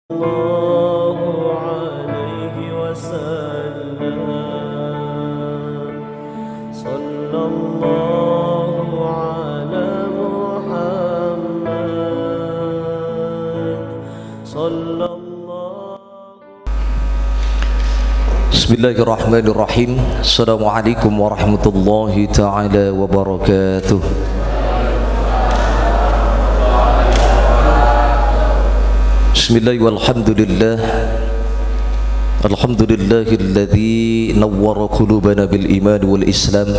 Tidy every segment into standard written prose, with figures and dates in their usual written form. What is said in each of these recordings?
الله عليه وسلم صلى الله على محمد صلى الله. Bismillahirrahmanirrahim. Assalamualaikum warahmatullahi ta'ala wabarakatuh. Bismillah walhamdulillah. Alhamdulillahilladzi nawwara qulubana bil iman wal islam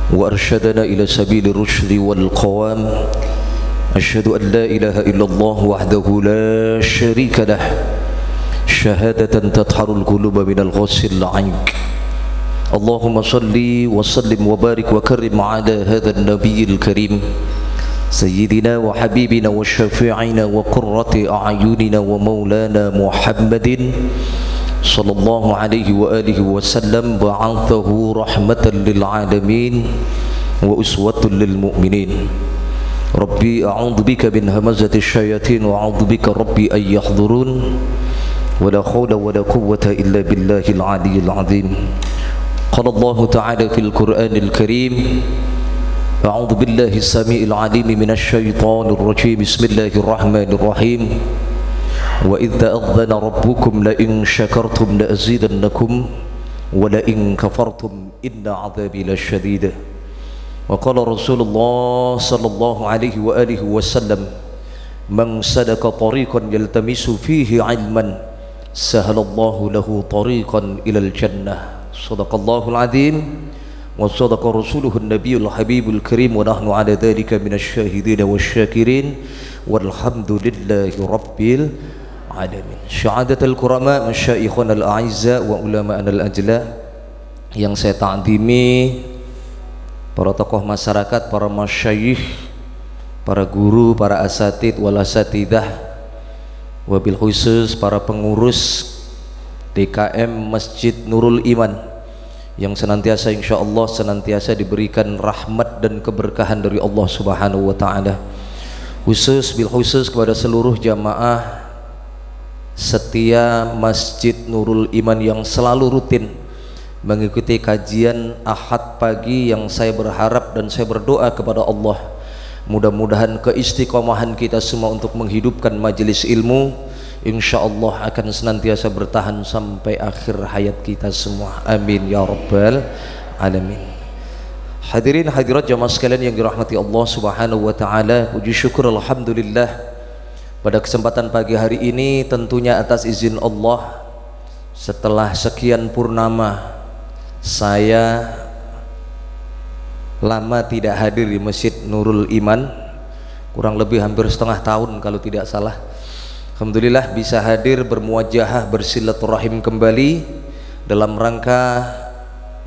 wa arsyadana ila sabili rusydi wal qawam. Asyhadu an la ilaha illallah wahdahu la syarika lah, syahadatan tatharul quluba minal ghasil ank. Allahumma salli wa sallim wa barik wa karim ala hadzal nabiyil karim Sayyidina wa habibina wa syafi'ina wa qurrati a'yunina wa maulana Muhammadin sallallahu alaihi wa alihi wa sallam, ba'athahu rahmatan lil alamin wa uswatun lil mu'minin. Rabbi a'udzu bika min hamazati syayatin wa a'udzu bika rabbi an yahdurun. Wa la hawla wa la quwwata illa billahil aliyyil azim. Qala Allah ta'ala fil Qur'anil Karim: A'udzu billahi as-sami'il 'alim minasy syaithanir rajim. Bismillahirrahmanirrahim. Wa idz ta'adhana rabbukum la in syakartum la azidannakum wa la in kafartum inna 'adzabi lasyadid. Wa qala Rasulullah sallallahu alaihi wa alihi wasallam: Man salaka tariqan yaltamisu fihi 'ilman sahalallahu lahu tariqan ilal jannah. Shadaqallahul 'azim. Wa sadaqa rasuluhun nabiyul habibul karim wa nahnu ala dhalika minasy syahidin wasyakirin walhamdulillahi rabbil alamin. Syahadatul kurama masyayikhuna al-a'izza wa ulama'ana al-ajla yang saya ta'zimi, para tokoh masyarakat, para masyayikh, para guru, para asatid wal asatidah, wabil khusus para pengurus DKM Masjid Nurul Iman yang senantiasa insyaallah senantiasa diberikan rahmat dan keberkahan dari Allah Subhanahu wa taala. Bil khusus kepada seluruh jamaah setia Masjid Nurul Iman yang selalu rutin mengikuti kajian Ahad pagi, yang saya berharap dan saya berdoa kepada Allah mudah-mudahan keistiqomahan kita semua untuk menghidupkan majelis ilmu insyaallah akan senantiasa bertahan sampai akhir hayat kita semua. Amin ya rabbal alamin. Hadirin hadirat jamaah sekalian yang dirahmati Allah Subhanahu wa taala, puji syukur alhamdulillah pada kesempatan pagi hari ini tentunya atas izin Allah, setelah sekian purnama saya lama tidak hadir di Masjid Nurul Iman, kurang lebih hampir setengah tahun kalau tidak salah. Alhamdulillah bisa hadir bermuajahah bersilaturahim kembali dalam rangka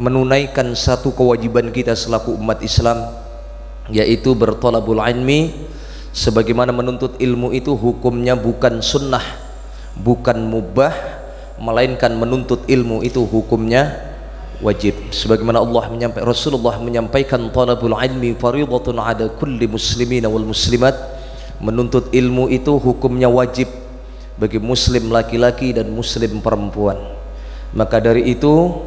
menunaikan satu kewajiban kita selaku umat Islam, yaitu berthalabul ilmi. Sebagaimana menuntut ilmu itu hukumnya bukan sunnah, bukan mubah, melainkan menuntut ilmu itu hukumnya wajib. Sebagaimana Rasulullah menyampaikan thalabul ilmi fardhatun ala kulli muslimin wal muslimat, menuntut ilmu itu hukumnya wajib bagi muslim laki-laki dan muslim perempuan. Maka dari itu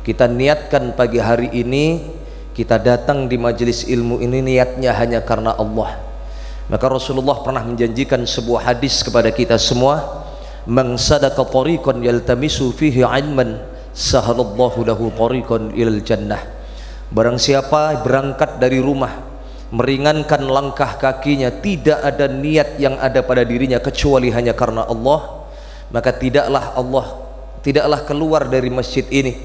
kita niatkan pagi hari ini kita datang di majelis ilmu ini niatnya hanya karena Allah. Maka Rasulullah pernah menjanjikan sebuah hadis kepada kita semua: Man sadaka tariqan yaltamisu fihi 'ilman sahalallahu lahu tariqan ilal jannah. Barang siapa berangkat dari rumah meringankan langkah kakinya, tidak ada niat yang ada pada dirinya kecuali hanya karena Allah, maka tidaklah keluar dari masjid ini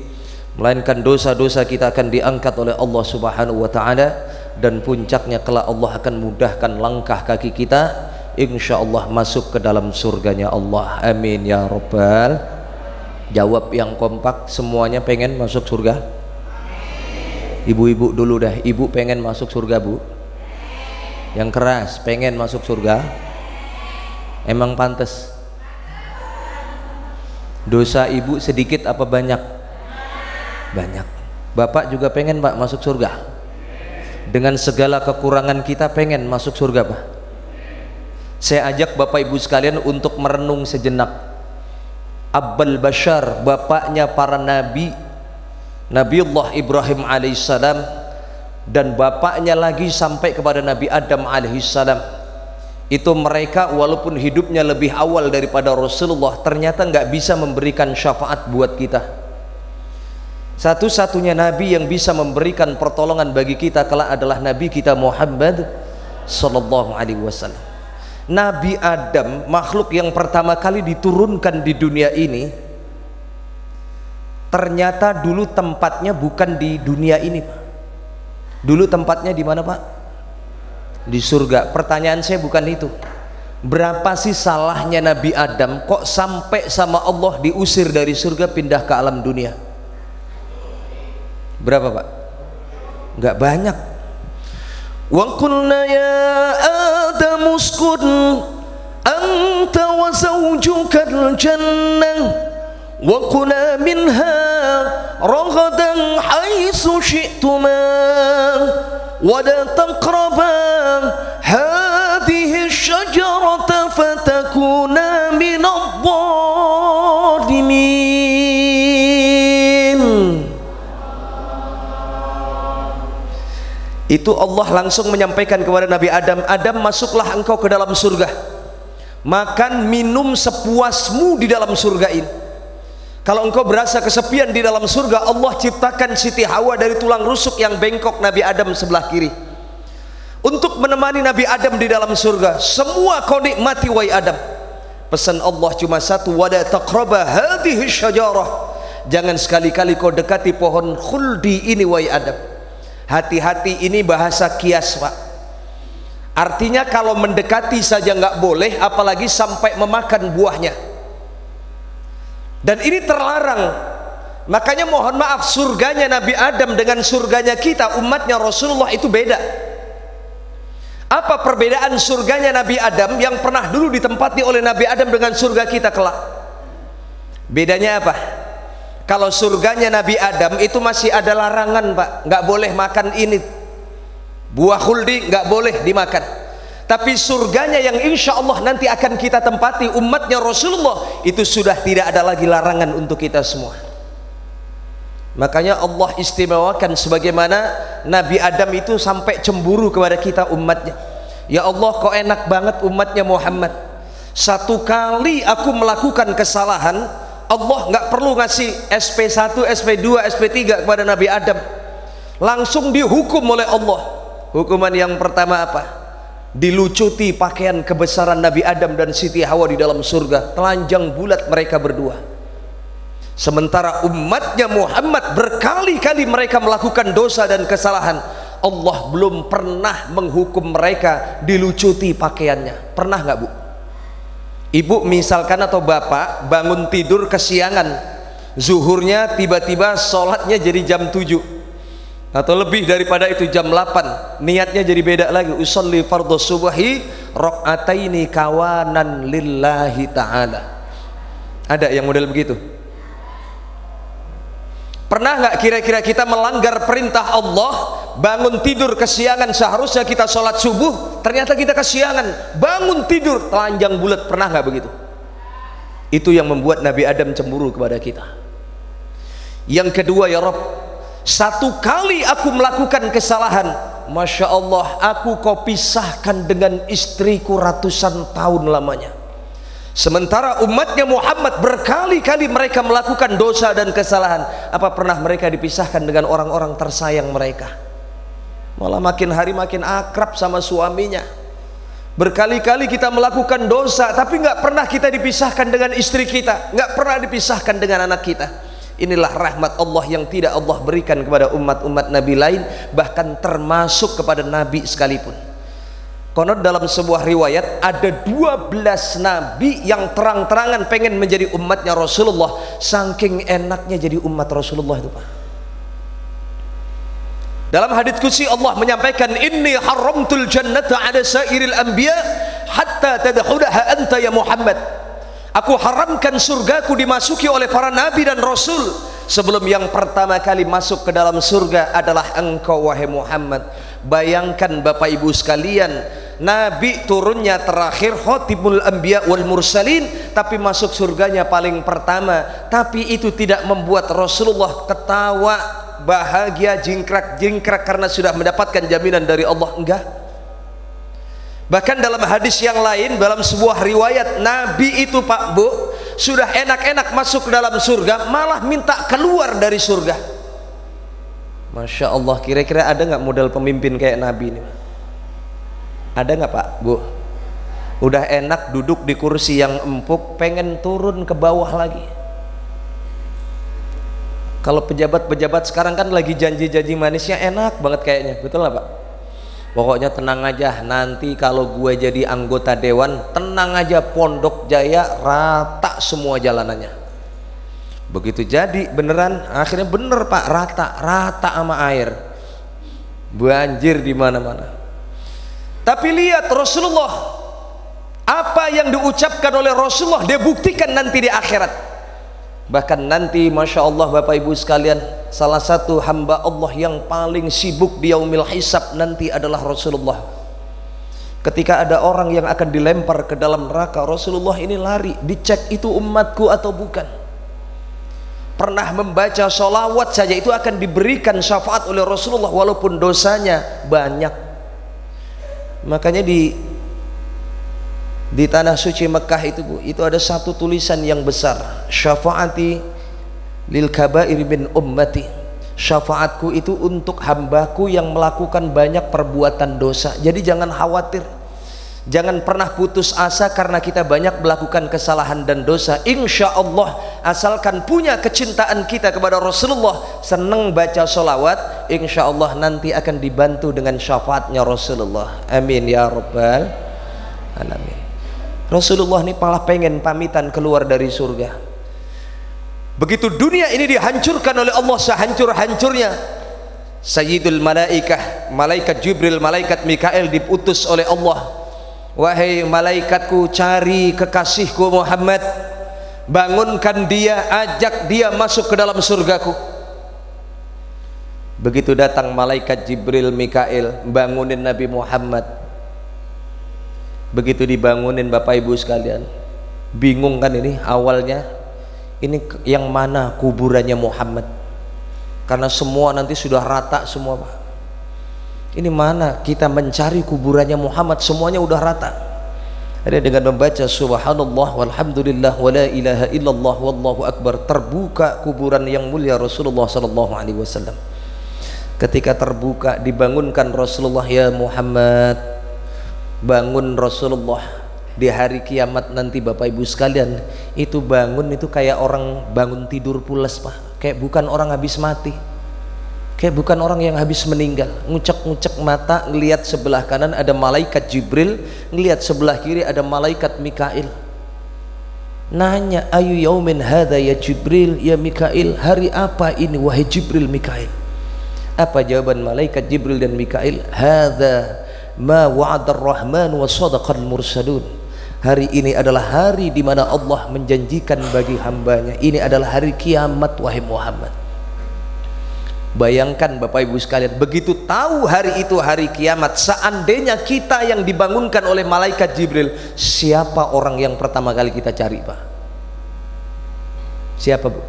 melainkan dosa-dosa kita akan diangkat oleh Allah Subhanahu wa taala, dan puncaknya kelak Allah akan mudahkan langkah kaki kita insyaallah masuk ke dalam surganya Allah. Amin ya rabbal. Jawab yang kompak, semuanya pengen masuk surga? Ibu-ibu dulu dah, ibu pengen masuk surga bu? Yang keras, pengen masuk surga? Emang pantas? Dosa ibu sedikit apa banyak? Banyak. Bapak juga pengen pak masuk surga? Dengan segala kekurangan kita pengen masuk surga pak? Saya ajak Bapak Ibu sekalian untuk merenung sejenak. Abul Bashar, bapaknya para nabi, Nabiullah Ibrahim alaihissalam, dan bapaknya lagi sampai kepada Nabi Adam alaihissalam, itu mereka walaupun hidupnya lebih awal daripada Rasulullah, ternyata nggak bisa memberikan syafaat buat kita. Satu-satunya nabi yang bisa memberikan pertolongan bagi kita kelak adalah Nabi kita Muhammad sallallahu alaihi wasallam. Nabi Adam, makhluk yang pertama kali diturunkan di dunia ini, ternyata dulu tempatnya bukan di dunia ini, Pak. Dulu tempatnya di mana, Pak? Di surga. Pertanyaan saya bukan itu. Berapa sih salahnya Nabi Adam kok sampai sama Allah diusir dari surga pindah ke alam dunia? Berapa, Pak? Nggak banyak. Wa qulna ya Adam uskun anta wa zawjukal jannah wa kula minha ragadan haitsu syi'tuma wa la taqraba hadhihi asy-syajarata fatakuna minadh-dhalimin. Itu Allah langsung menyampaikan kepada Nabi Adam, Adam, masuklah engkau ke dalam surga, makan minum sepuasmu di dalam surga ini. Kalau engkau berasa kesepian di dalam surga, Allah ciptakan Siti Hawa dari tulang rusuk yang bengkok Nabi Adam sebelah kiri untuk menemani Nabi Adam di dalam surga. Semua kau nikmati wahai Adam. Pesan Allah cuma satu, wala taqraba hadhihi syajarah, jangan sekali-kali kau dekati pohon khuldi ini wahai Adam. Hati-hati, ini bahasa kias, Pak. Artinya kalau mendekati saja nggak boleh, apalagi sampai memakan buahnya. Dan ini terlarang. Makanya mohon maaf, surganya Nabi Adam dengan surganya kita umatnya Rasulullah itu beda. Apa perbedaan surganya Nabi Adam yang pernah dulu ditempati oleh Nabi Adam dengan surga kita kelak? Bedanya apa? Kalau surganya Nabi Adam itu masih ada larangan, Pak, nggak boleh makan ini, buah khuldi nggak boleh dimakan. Tapi surganya yang insya Allah nanti akan kita tempati umatnya Rasulullah, itu sudah tidak ada lagi larangan untuk kita semua. Makanya Allah istimewakan sebagaimana Nabi Adam itu sampai cemburu kepada kita umatnya. Ya Allah, kok enak banget umatnya Muhammad, satu kali aku melakukan kesalahan, Allah nggak perlu ngasih SP1, SP2, SP3 kepada Nabi Adam, langsung dihukum oleh Allah. Hukuman yang pertama apa? Dilucuti pakaian kebesaran Nabi Adam dan Siti Hawa di dalam surga, telanjang bulat mereka berdua. Sementara umatnya Muhammad berkali-kali mereka melakukan dosa dan kesalahan, Allah belum pernah menghukum mereka dilucuti pakaiannya. Pernah nggak, Bu? Ibu misalkan atau bapak bangun tidur kesiangan, zuhurnya tiba-tiba sholatnya jadi jam 7 atau lebih daripada itu, jam 8, niatnya jadi beda lagi, usolli fardhu subhi rakaataini kawanan lillahi ta'ala. Ada yang model begitu? Pernah nggak kira-kira kita melanggar perintah Allah, bangun tidur kesiangan, seharusnya kita sholat subuh, ternyata kita kesiangan, bangun tidur telanjang bulat? Pernah nggak begitu? Itu yang membuat Nabi Adam cemburu kepada kita. Yang kedua, ya Rabb, satu kali aku melakukan kesalahan, Masya Allah, aku kau pisahkan dengan istriku ratusan tahun lamanya. Sementara umatnya Muhammad berkali-kali mereka melakukan dosa dan kesalahan, apa pernah mereka dipisahkan dengan orang-orang tersayang mereka? Malah makin hari makin akrab sama suaminya. Berkali-kali kita melakukan dosa, tapi nggak pernah kita dipisahkan dengan istri kita, nggak pernah dipisahkan dengan anak kita. Inilah rahmat Allah yang tidak Allah berikan kepada umat-umat Nabi lain, bahkan termasuk kepada Nabi sekalipun. Konon dalam sebuah riwayat ada 12 nabi yang terang-terangan pengen menjadi umatnya Rasulullah, saking enaknya jadi umat Rasulullah itu, Pak. Dalam hadits qudsi Allah menyampaikan, inni haramtul jannata ala sairil anbiya hatta tadkhulaha anta ya Muhammad. Aku haramkan surgaku dimasuki oleh para nabi dan rasul sebelum yang pertama kali masuk ke dalam surga adalah engkau wahai Muhammad. Bayangkan Bapak Ibu sekalian, Nabi turunnya terakhir, Khatibul Anbiya wal Mursalin, tapi masuk surganya paling pertama. Tapi itu tidak membuat Rasulullah ketawa, bahagia, jingkrak-jingkrak karena sudah mendapatkan jaminan dari Allah. Enggak. Bahkan dalam hadis yang lain, dalam sebuah riwayat, Nabi itu Pak Bu sudah enak-enak masuk ke dalam surga, malah minta keluar dari surga. Masya Allah, kira-kira ada nggak model pemimpin kayak Nabi ini? Ada nggak Pak Bu? Udah enak duduk di kursi yang empuk, pengen turun ke bawah lagi. Kalau pejabat-pejabat sekarang kan lagi janji-janji manisnya enak banget kayaknya, betul nggak Pak? Pokoknya tenang aja, nanti kalau gue jadi anggota dewan, tenang aja, Pondok Jaya rata semua jalanannya. Begitu jadi beneran, akhirnya bener Pak, rata sama air, banjir di mana-mana. Tapi lihat Rasulullah, apa yang diucapkan oleh Rasulullah dia buktikan nanti di akhirat. Bahkan nanti Masya Allah Bapak Ibu sekalian, salah satu hamba Allah yang paling sibuk di yaumil hisab nanti adalah Rasulullah. Ketika ada orang yang akan dilempar ke dalam neraka, Rasulullah ini lari, dicek itu umatku atau bukan. Pernah membaca sholawat saja itu akan diberikan syafaat oleh Rasulullah walaupun dosanya banyak. Makanya di tanah suci Mekah itu Bu, itu ada satu tulisan yang besar, syafaati lil kabair min ummati. Syafaatku itu untuk hambaku yang melakukan banyak perbuatan dosa. Jadi jangan khawatir, jangan pernah putus asa karena kita banyak melakukan kesalahan dan dosa. Insya Allah asalkan punya kecintaan kita kepada Rasulullah, senang baca sholawat, insya Allah nanti akan dibantu dengan syafaatnya Rasulullah. Amin ya rabbal alamin. Rasulullah ini malah pengen pamitan keluar dari surga. Begitu dunia ini dihancurkan oleh Allah sehancur-hancurnya, Sayyidul Malaikah, malaikat Jibril, malaikat Mikail diputus oleh Allah. Wahai malaikatku, cari kekasihku Muhammad, bangunkan dia, ajak dia masuk ke dalam surgaku. Begitu datang malaikat Jibril, Mikail, bangunin Nabi Muhammad. Begitu dibangunin Bapak Ibu sekalian, bingung kan ini awalnya, ini yang mana kuburannya Muhammad, karena semua nanti sudah rata semua Pak. Ini mana kita mencari kuburannya Muhammad, semuanya udah rata. Ada dengan membaca subhanallah walhamdulillah wala ilaha illallah wallahu akbar, terbuka kuburan yang mulia Rasulullah sallallahu alaihi wasallam. Ketika terbuka, dibangunkan Rasulullah, ya Muhammad, bangun Rasulullah. Di hari kiamat nanti Bapak Ibu sekalian, itu bangun itu kayak orang bangun tidur pulas Pak, kayak bukan orang habis mati, kayak bukan orang yang habis meninggal. Ngucek-ngucek mata, ngelihat sebelah kanan ada malaikat Jibril, ngelihat sebelah kiri ada malaikat Mikail. Nanya, ayu yaumin hadza ya Jibril ya Mikail, hari apa ini wahai Jibril Mikail? Apa jawaban malaikat Jibril dan Mikail? Hadza ma wa'adar rahman wa sadaqal mursalun. Hari ini adalah hari di mana Allah menjanjikan bagi hambanya. Ini adalah hari kiamat wahai Muhammad. Bayangkan Bapak Ibu sekalian, begitu tahu hari itu hari kiamat, seandainya kita yang dibangunkan oleh malaikat Jibril, siapa orang yang pertama kali kita cari Pak? Siapa Bu?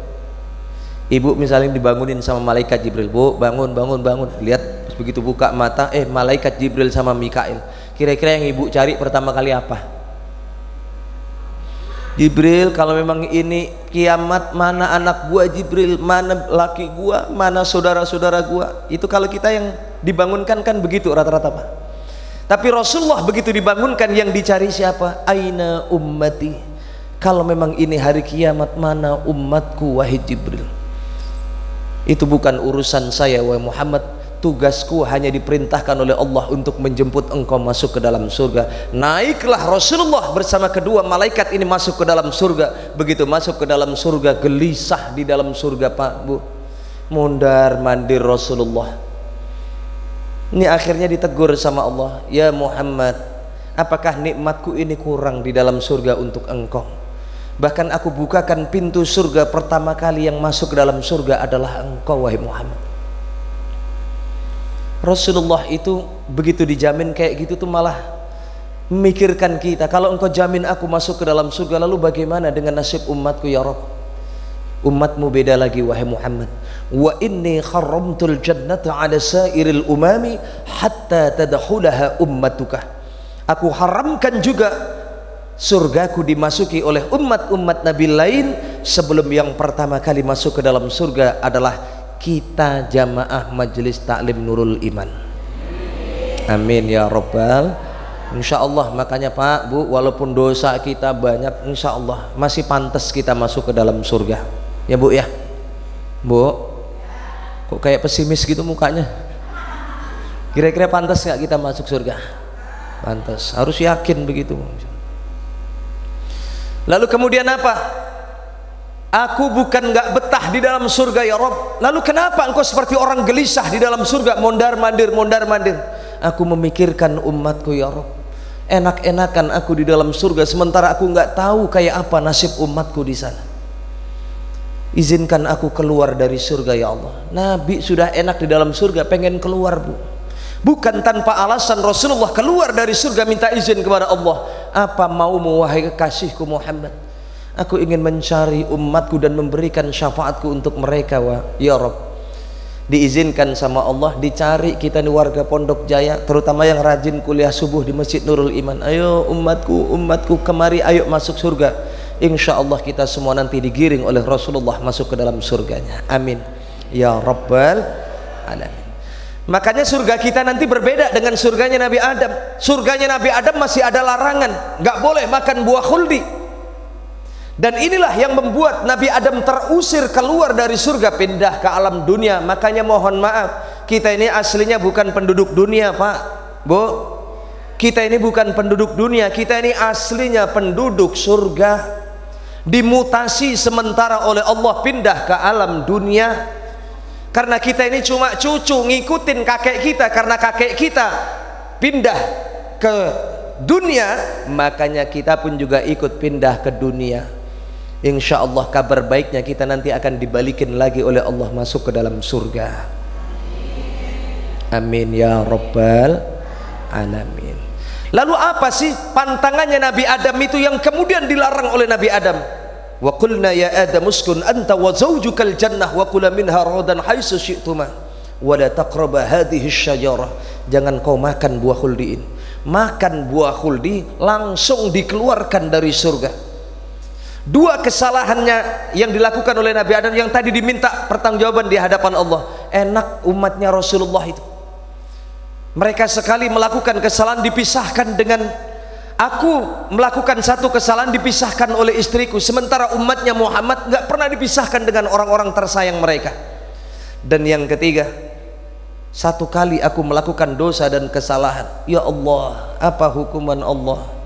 Ibu misalnya dibangunin sama malaikat Jibril, Bu bangun bangun bangun, lihat begitu buka mata, malaikat Jibril sama Mikail, kira-kira yang ibu cari pertama kali apa? Jibril, kalau memang ini kiamat, mana anak gua Jibril, mana laki gua, mana saudara-saudara gua? Itu kalau kita yang dibangunkan kan begitu rata-rata Pak. Tapi Rasulullah begitu dibangunkan, yang dicari siapa? Aina ummati. Kalau memang ini hari kiamat, mana umatku wahai Jibril? Itu bukan urusan saya wahai Muhammad, tugasku hanya diperintahkan oleh Allah untuk menjemput engkau masuk ke dalam surga. Naiklah Rasulullah bersama kedua malaikat ini masuk ke dalam surga. Begitu masuk ke dalam surga, gelisah di dalam surga Pak Bu, mundar mandir Rasulullah. Ini akhirnya ditegur sama Allah, ya Muhammad, apakah nikmatku ini kurang di dalam surga untuk engkau? Bahkan aku bukakan pintu surga, pertama kali yang masuk ke dalam surga adalah engkau wahai Muhammad. Rasulullah itu begitu dijamin kayak gitu tuh malah memikirkan kita, kalau engkau jamin aku masuk ke dalam surga, lalu bagaimana dengan nasib umatku ya Rabb? Umatmu beda lagi wahai Muhammad. Wa inni kharramtul jannata ala sairil umami hatta tadkhulaha ummatuka. Aku haramkan juga surgaku dimasuki oleh umat-umat Nabi lain sebelum yang pertama kali masuk ke dalam surga adalah kita jamaah majelis taklim Nurul Iman. Amin ya Rabbal. Insya Allah, makanya Pak Bu, walaupun dosa kita banyak, insya Allah masih pantas kita masuk ke dalam surga ya Bu ya. Bu, kok kayak pesimis gitu mukanya? Kira-kira pantas nggak kita masuk surga? Pantas, harus yakin begitu. Lalu kemudian apa? Aku bukan nggak betah di dalam surga ya Rob. Lalu kenapa engkau seperti orang gelisah di dalam surga, mondar mandir mondar mandir? Aku memikirkan umatku ya Rob. Enak-enakan aku di dalam surga sementara aku nggak tahu kayak apa nasib umatku di sana. Izinkan aku keluar dari surga ya Allah. Nabi sudah enak di dalam surga, pengen keluar Bu. Bukan tanpa alasan Rasulullah keluar dari surga minta izin kepada Allah. Apa maumu wahai kekasihku Muhammad? Aku ingin mencari umatku dan memberikan syafaatku untuk mereka ya Rabb. Diizinkan sama Allah, dicari kita nih warga Pondok Jaya, terutama yang rajin kuliah subuh di Masjid Nurul Iman. Ayo umatku kemari, ayo masuk surga. Insya Allah kita semua nanti digiring oleh Rasulullah masuk ke dalam surganya. Amin ya Rabbal Alamin. Makanya surga kita nanti berbeda dengan surganya Nabi Adam. Surganya Nabi Adam masih ada larangan, nggak boleh makan buah khuldi. Dan inilah yang membuat Nabi Adam terusir keluar dari surga, pindah ke alam dunia. Makanya mohon maaf, kita ini aslinya bukan penduduk dunia Pak Bu. Kita ini bukan penduduk dunia, kita ini aslinya penduduk surga. Dimutasi sementara oleh Allah pindah ke alam dunia. Karena kita ini cuma cucu ngikutin kakek kita, karena kakek kita pindah ke dunia, makanya kita pun juga ikut pindah ke dunia. Insya Allah kabar baiknya kita nanti akan dibalikin lagi oleh Allah masuk ke dalam surga. Amin ya Rabbal Alamin. Lalu apa sih pantangannya Nabi Adam itu yang kemudian dilarang oleh Nabi Adam? Wa qulna ya Adam uskun anta wa zawjukal jannah wa kula minha ragadan haitsu syi'tuma wa la taqraba hadhihi syajarah. Jangan kau makan buah khuldi ini. Makan buah khuldi langsung dikeluarkan dari surga. Dua kesalahannya yang dilakukan oleh Nabi Adam yang tadi diminta pertanggungjawaban di hadapan Allah. Enak umatnya Rasulullah itu, mereka sekali melakukan kesalahan dipisahkan dengan aku melakukan satu kesalahan dipisahkan oleh istriku, sementara umatnya Muhammad nggak pernah dipisahkan dengan orang-orang tersayang mereka. Dan yang ketiga, satu kali aku melakukan dosa dan kesalahan, ya Allah, apa hukuman Allah?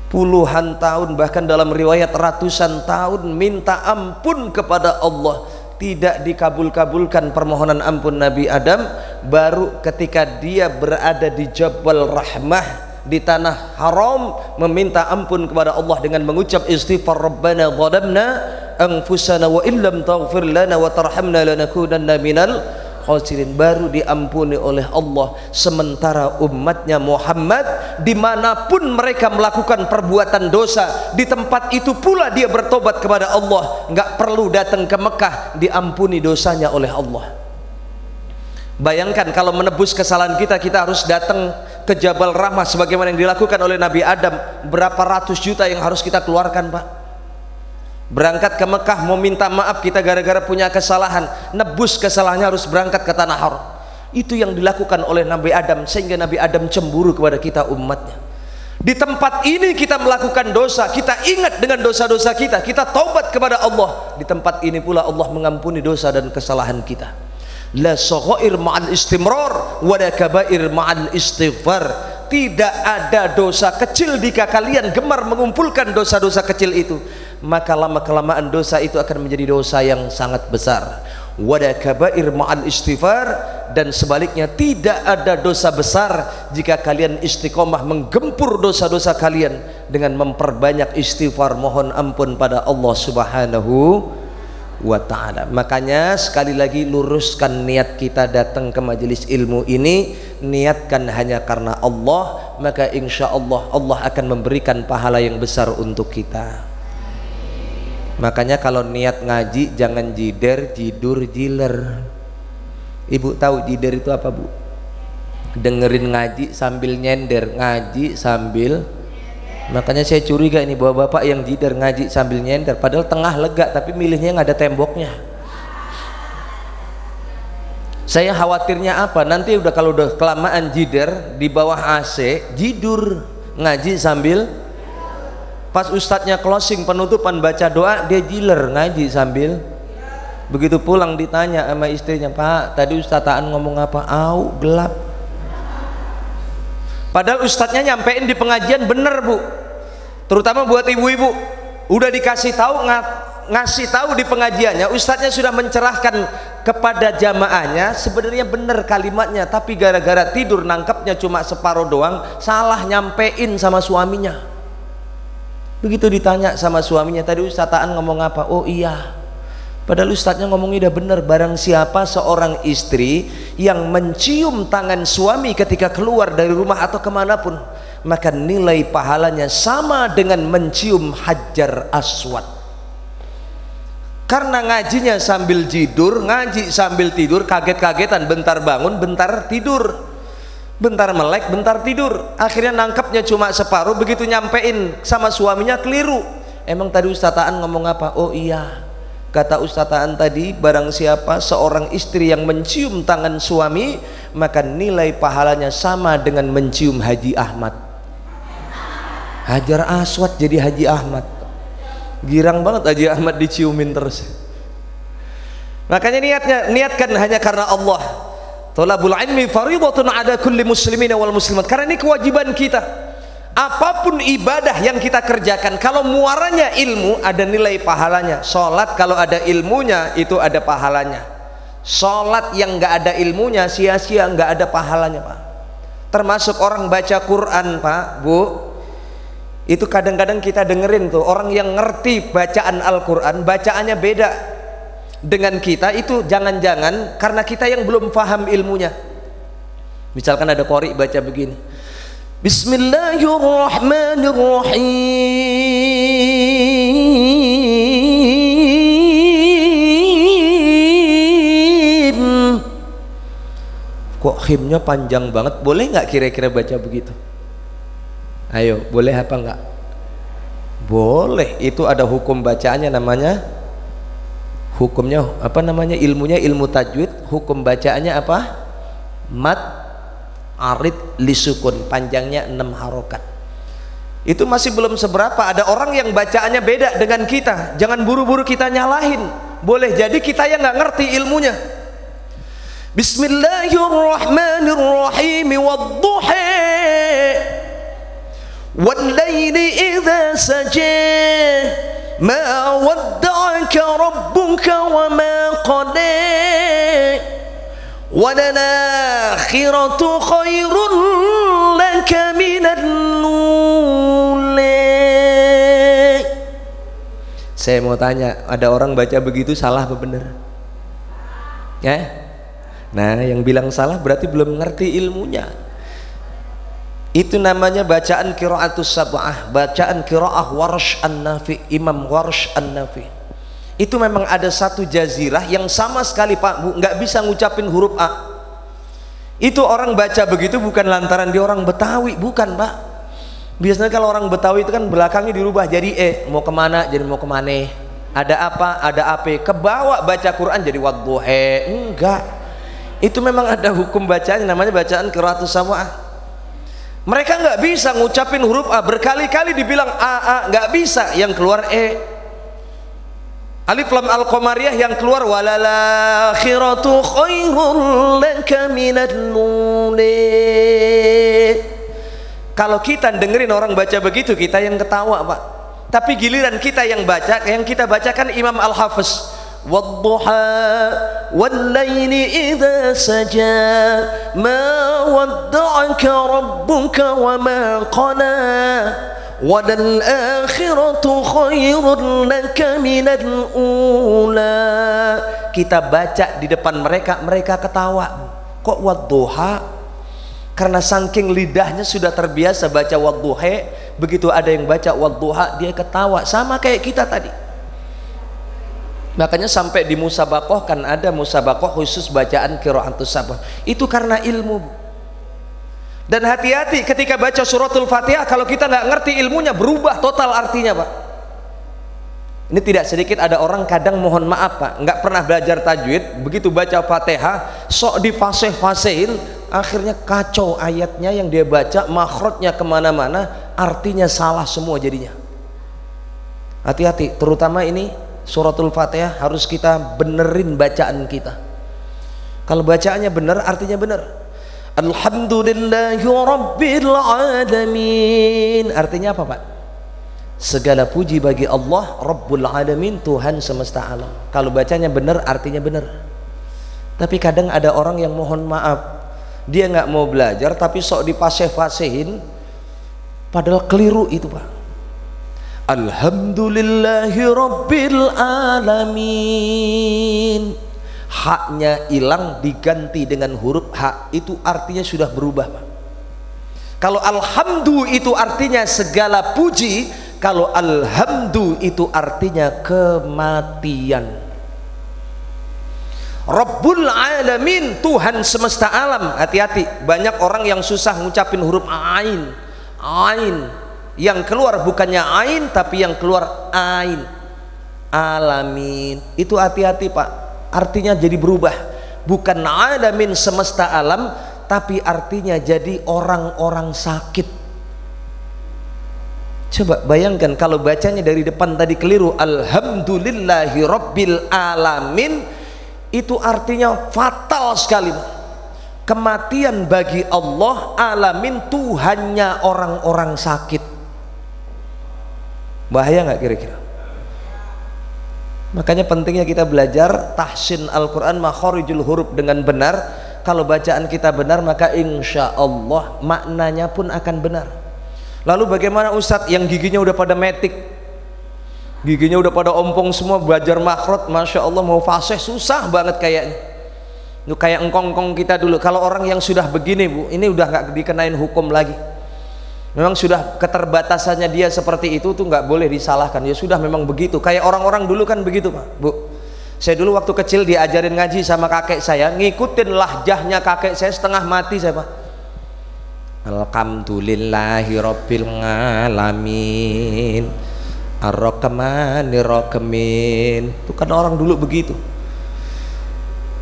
Puluhan tahun, bahkan dalam riwayat ratusan tahun minta ampun kepada Allah, tidak dikabul-kabulkan permohonan ampun Nabi Adam. Baru ketika dia berada di Jabal Rahmah di tanah haram meminta ampun kepada Allah dengan mengucap istighfar, Rabbana zalamna anfusana wa illam taghfir lana wa tarhamna lanakunanna minal khasirin, baru diampuni oleh Allah. Sementara umatnya Muhammad dimanapun mereka melakukan perbuatan dosa, di tempat itu pula dia bertobat kepada Allah, nggak perlu datang ke Mekah, diampuni dosanya oleh Allah. Bayangkan kalau menebus kesalahan kita, kita harus datang ke Jabal Rahmah sebagaimana yang dilakukan oleh Nabi Adam. Berapa ratus juta yang harus kita keluarkan Pak? Berangkat ke Mekah mau minta maaf kita gara-gara punya kesalahan, nebus kesalahannya harus berangkat ke tanah haram. Itu yang dilakukan oleh Nabi Adam, sehingga Nabi Adam cemburu kepada kita umatnya. Di tempat ini kita melakukan dosa, kita ingat dengan dosa-dosa kita, kita taubat kepada Allah. Di tempat ini pula Allah mengampuni dosa dan kesalahan kita. La saghair ma'al istimrar wa la kabair ma'al istighfar. Tidak ada dosa kecil jika kalian gemar mengumpulkan dosa-dosa kecil itu, maka lama-kelamaan dosa itu akan menjadi dosa yang sangat besar. Wada kabair ma'al istighfar, dan sebaliknya tidak ada dosa besar jika kalian istiqomah menggempur dosa-dosa kalian dengan memperbanyak istighfar, mohon ampun pada Allah Subhanahu wa ta'ala. Makanya sekali lagi luruskan niat kita datang ke majelis ilmu ini, niatkan hanya karena Allah, maka insya Allah Allah akan memberikan pahala yang besar untuk kita. Makanya kalau niat ngaji jangan jider, jidur, jiler. Ibu tahu jider itu apa, Bu? Dengerin ngaji sambil nyender, ngaji sambil. Makanya saya curiga ini bahwa bapak yang jider ngaji sambil nyender, padahal tengah lega tapi milihnya nggak ada temboknya. Saya khawatirnya apa? Nanti udah kalau udah kelamaan jider di bawah AC, jidur ngaji sambil, pas ustadznya closing penutupan baca doa dia jiler ngaji sambil. Begitu pulang ditanya sama istrinya, Pak tadi ustadzan ngomong apa? Au gelap. Padahal ustadznya nyampein di pengajian bener, Bu. Terutama buat ibu-ibu, udah dikasih tahu, ngasih tahu di pengajiannya, ustadznya sudah mencerahkan kepada jamaahnya, sebenarnya bener kalimatnya, tapi gara-gara tidur nangkepnya cuma separuh doang, salah nyampein sama suaminya. Begitu ditanya sama suaminya, tadi ustadzan ngomong apa? Oh iya. Padahal ustadznya ngomongnya udah bener. Barang siapa seorang istri yang mencium tangan suami ketika keluar dari rumah atau kemanapun, maka nilai pahalanya sama dengan mencium Hajar Aswad. Karena ngajinya sambil tidur, ngaji sambil tidur, kaget-kagetan, bentar bangun, bentar tidur, bentar melek, bentar tidur, akhirnya nangkepnya cuma separuh. Begitu nyampein sama suaminya keliru. Emang tadi ustadzan ngomong apa? Oh iya, kata ustadzan tadi, barang siapa seorang istri yang mencium tangan suami, maka nilai pahalanya sama dengan mencium Haji Ahmad. Hajar Aswad jadi Haji Ahmad. Girang banget Haji Ahmad diciumin terus. Makanya niatkan hanya karena Allah. Thalabul ilmi fardhatun ala kulli muslimin wal muslimat. Karena ini kewajiban kita. Apapun ibadah yang kita kerjakan, kalau muaranya ilmu, ada nilai pahalanya. Sholat kalau ada ilmunya itu ada pahalanya. Sholat yang nggak ada ilmunya sia-sia, nggak ada pahalanya, Pak. Termasuk orang baca Quran, Pak, Bu. Itu kadang-kadang kita dengerin tuh orang yang ngerti bacaan Al-Quran, bacaannya beda dengan kita. Itu jangan-jangan karena kita yang belum paham ilmunya. Misalkan ada qori baca begini, Bismillahirrahmanirrahim. Kok himnya panjang banget? Boleh nggak kira-kira baca begitu? Ayo, boleh apa enggak? Boleh. Itu ada hukum bacaannya, namanya hukumnya apa namanya? Ilmunya ilmu tajwid. Hukum bacaannya apa? Mad arid lisukun, panjangnya 6 harokat. Itu masih belum seberapa. Ada orang yang bacaannya beda dengan kita. Jangan buru-buru kita nyalahin. Boleh jadi kita yang nggak ngerti ilmunya. Bismillahirrahmanirrahim. Wadduha wallaili idza sajaa ma wadda'aka rabbuka wa ma qala walalakhiratu khairun laka minal ula. Saya mau tanya, ada orang baca begitu salah apa benar? Ya? Nah, yang bilang salah berarti belum ngerti ilmunya. Itu namanya bacaan qiraatus sab'ah, bacaan qiraah Warsh An-Nafi, Imam Warsh An-Nafi. Itu memang ada satu jazirah yang sama sekali, Pak, Bu, nggak bisa ngucapin huruf A. Itu orang baca begitu bukan lantaran dia orang Betawi, bukan, Pak. Biasanya kalau orang Betawi itu kan belakangnya dirubah jadi mau kemana jadi mau kemana, ada apa ada AP, kebawa baca Quran jadi wadduha. Enggak, itu memang ada hukum bacaan namanya bacaan qiraatus sab'ah. Mereka nggak bisa ngucapin huruf A, berkali-kali dibilang A, nggak bisa, yang keluar E. Alif lam al-qamariyah yang keluar walalakhiratu khairun laka minal ula. Kalau kita dengerin orang baca begitu, kita yang ketawa, Pak. Tapi giliran kita yang baca, yang kita bacakan Imam Al-Hafiz, wadduha wallaili idza sajaa ma wadda'aka rabbuka wa ma qala walal akhiratu khairun laka minal ula. Kita baca di depan mereka, mereka ketawa. Kok wadduha? Karena saking lidahnya sudah terbiasa baca wadduha, begitu ada yang baca wadduha dia ketawa, sama kayak kita tadi. Makanya sampai di musabaqah kan ada musabaqah khusus bacaan qiraatus sabah. Itu karena ilmu. Dan hati-hati ketika baca suratul Fatihah, kalau kita nggak ngerti ilmunya berubah total artinya, Pak. Ini tidak sedikit ada orang kadang, mohon maaf Pak, nggak pernah belajar tajwid, begitu baca Fatihah sok difasih-fasihin, akhirnya kacau ayatnya yang dia baca, makhrajnya kemana-mana, artinya salah semua jadinya. Hati-hati, terutama ini suratul Fatihah harus kita benerin bacaan kita. Kalau bacaannya benar, artinya benar. Alhamdulillahi Rabbil Alamin, artinya apa Pak? Segala puji bagi Allah Rabbul Alamin, Tuhan semesta alam. Kalau bacanya benar, artinya benar. Tapi kadang ada orang yang mohon maaf, dia nggak mau belajar tapi sok dipasih-pasihin, padahal keliru itu Pak. Alhamdulillahi Rabbil Alamin, haknya hilang diganti dengan huruf hak, itu artinya sudah berubah Pak. Kalau alhamdu itu artinya segala puji, kalau alhamdu itu artinya kematian. Rabbul Alamin, Tuhan semesta alam. Hati-hati, banyak orang yang susah ngucapin huruf ain. Ain yang keluar bukannya ain tapi yang keluar ain. Alamin itu hati-hati Pak, artinya jadi berubah, bukan alamin semesta alam, tapi artinya jadi orang-orang sakit. Coba bayangkan kalau bacanya dari depan tadi keliru, alhamdulillahi rabbil alamin, itu artinya fatal sekali, kematian bagi Allah. Alamin Tuhannya orang-orang sakit. Bahaya nggak kira-kira? Makanya pentingnya kita belajar tahsin Al-Quran, makharijul huruf dengan benar. Kalau bacaan kita benar, maka insya Allah maknanya pun akan benar. Lalu bagaimana Ustadz yang giginya udah pada metik, giginya udah pada ompong semua, belajar makhraj, Masya Allah mau fasih susah banget kayaknya. Itu kayak engkong-engkong kita dulu. Kalau orang yang sudah begini Bu, ini udah nggak dikenain hukum lagi. Memang sudah keterbatasannya dia seperti itu tuh nggak boleh disalahkan. Ya sudah memang begitu. Kayak orang-orang dulu kan begitu Pak, Bu. Saya dulu waktu kecil diajarin ngaji sama kakek saya, ngikutin lahjahnya kakek saya setengah mati saya Pak. Alhamdulillahi Rabbil Alamin Ar-Rahmanir-Rahimin. Itu kan orang dulu begitu.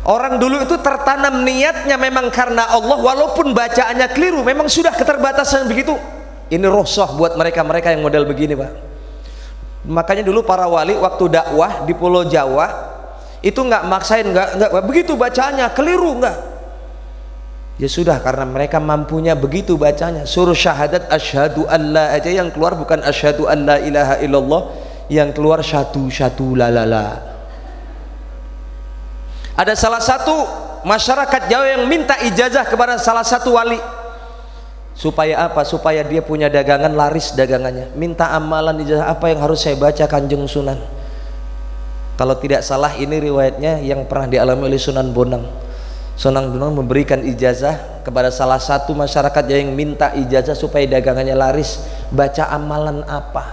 Orang dulu itu tertanam niatnya memang karena Allah, walaupun bacaannya keliru, memang sudah keterbatasan begitu. Ini rosoh buat mereka-mereka yang model begini Pak. Makanya dulu para wali waktu dakwah di Pulau Jawa itu nggak maksain, nggak begitu bacaannya keliru, nggak. Ya sudah, karena mereka mampunya begitu bacanya. Suruh syahadat asyhadu alla aja yang keluar bukan asyhadu an la ilaha illallah, yang keluar syatu lalala. Ada salah satu masyarakat Jawa yang minta ijazah kepada salah satu wali. Supaya apa? Supaya dia punya dagangan, laris dagangannya. Minta amalan ijazah, apa yang harus saya baca Kanjeng Sunan? Kalau tidak salah ini riwayatnya yang pernah dialami oleh Sunan Bonang. Sunan Bonang memberikan ijazah kepada salah satu masyarakat yang minta ijazah supaya dagangannya laris. Baca amalan apa?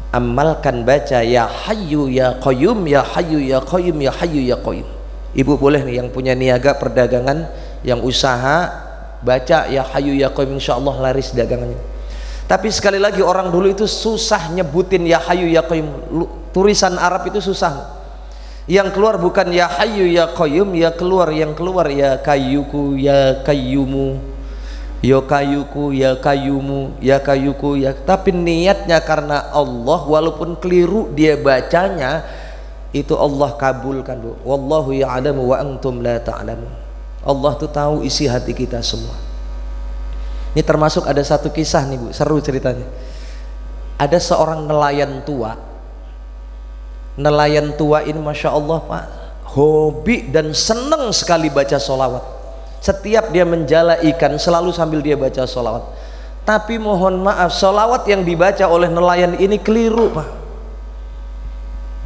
Amalkan baca ya hayyu ya qayyum, ya hayyu ya qayyum, ya hayyu ya qayyum. Ibu boleh nih yang punya niaga perdagangan, yang usaha, baca ya hayyu ya qayyum, insyaallah laris dagangannya. Tapi sekali lagi orang dulu itu susah nyebutin ya hayyu ya qayyum. Tulisan Arab itu susah. Yang keluar bukan ya hayyu ya qayyum, yang keluar ya kayyuku ya kayyumu, ya kayyuku ya kayyumu, ya kayyuku ya. Tapi niatnya karena Allah, walaupun keliru dia bacanya, itu Allah kabulkan Bu. Wallahu ya'lamu wa antum la ta'lamun. Allah tuh tahu isi hati kita semua. Ini termasuk ada satu kisah nih Bu, seru ceritanya. Ada seorang nelayan tua. Nelayan tua ini Masya Allah Pak, hobi dan senang sekali baca sholawat. Setiap dia menjala ikan selalu sambil dia baca sholawat. Tapi mohon maaf, sholawat yang dibaca oleh nelayan ini keliru, Pak.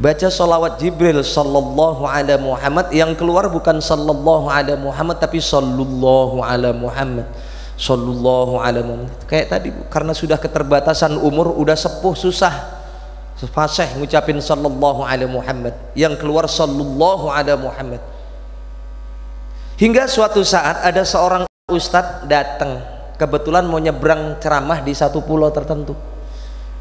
Baca sholawat Jibril sallallahu ala Muhammad, yang keluar bukan sallallahu ala Muhammad tapi sallallahu ala Muhammad, sallallahu ala Muhammad. Kayak tadi, karena sudah keterbatasan umur, udah sepuh, susah fasih ngucapin sallallahu ala Muhammad, yang keluar sallallahu ala Muhammad. Hingga suatu saat ada seorang ustadz datang, kebetulan mau nyebrang ceramah di satu pulau tertentu.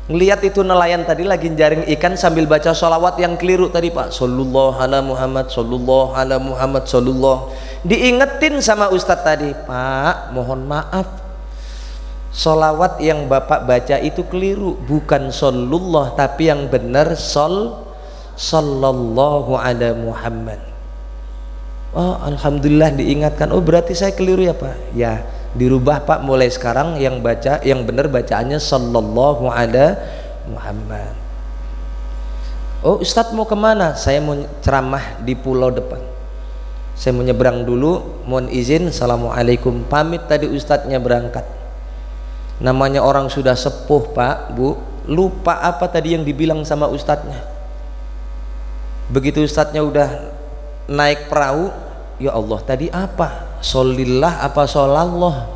Ngelihat itu nelayan tadi lagi jaring ikan sambil baca sholawat yang keliru tadi, Pak. Sallallahu ala Muhammad, sallallahu ala Muhammad, sallallahu. Diingetin sama ustadz tadi, Pak, mohon maaf, sholawat yang bapak baca itu keliru, bukan sallallahu tapi yang benar sallallahu ala Muhammad. Oh, alhamdulillah diingatkan. Oh, berarti saya keliru ya, Pak? Ya, dirubah, Pak, mulai sekarang yang benar bacaannya sallallahu ala Muhammad. Oh, Ustadz mau kemana? Saya mau ceramah di pulau depan, saya mau nyebrang dulu, mohon izin, assalamualaikum, pamit. Tadi ustadznya berangkat. Namanya orang sudah sepuh, Pak, Bu, lupa apa tadi yang dibilang sama ustadznya. Begitu ustadznya udah naik perahu, ya Allah, tadi apa? Sholillah apa sholallah?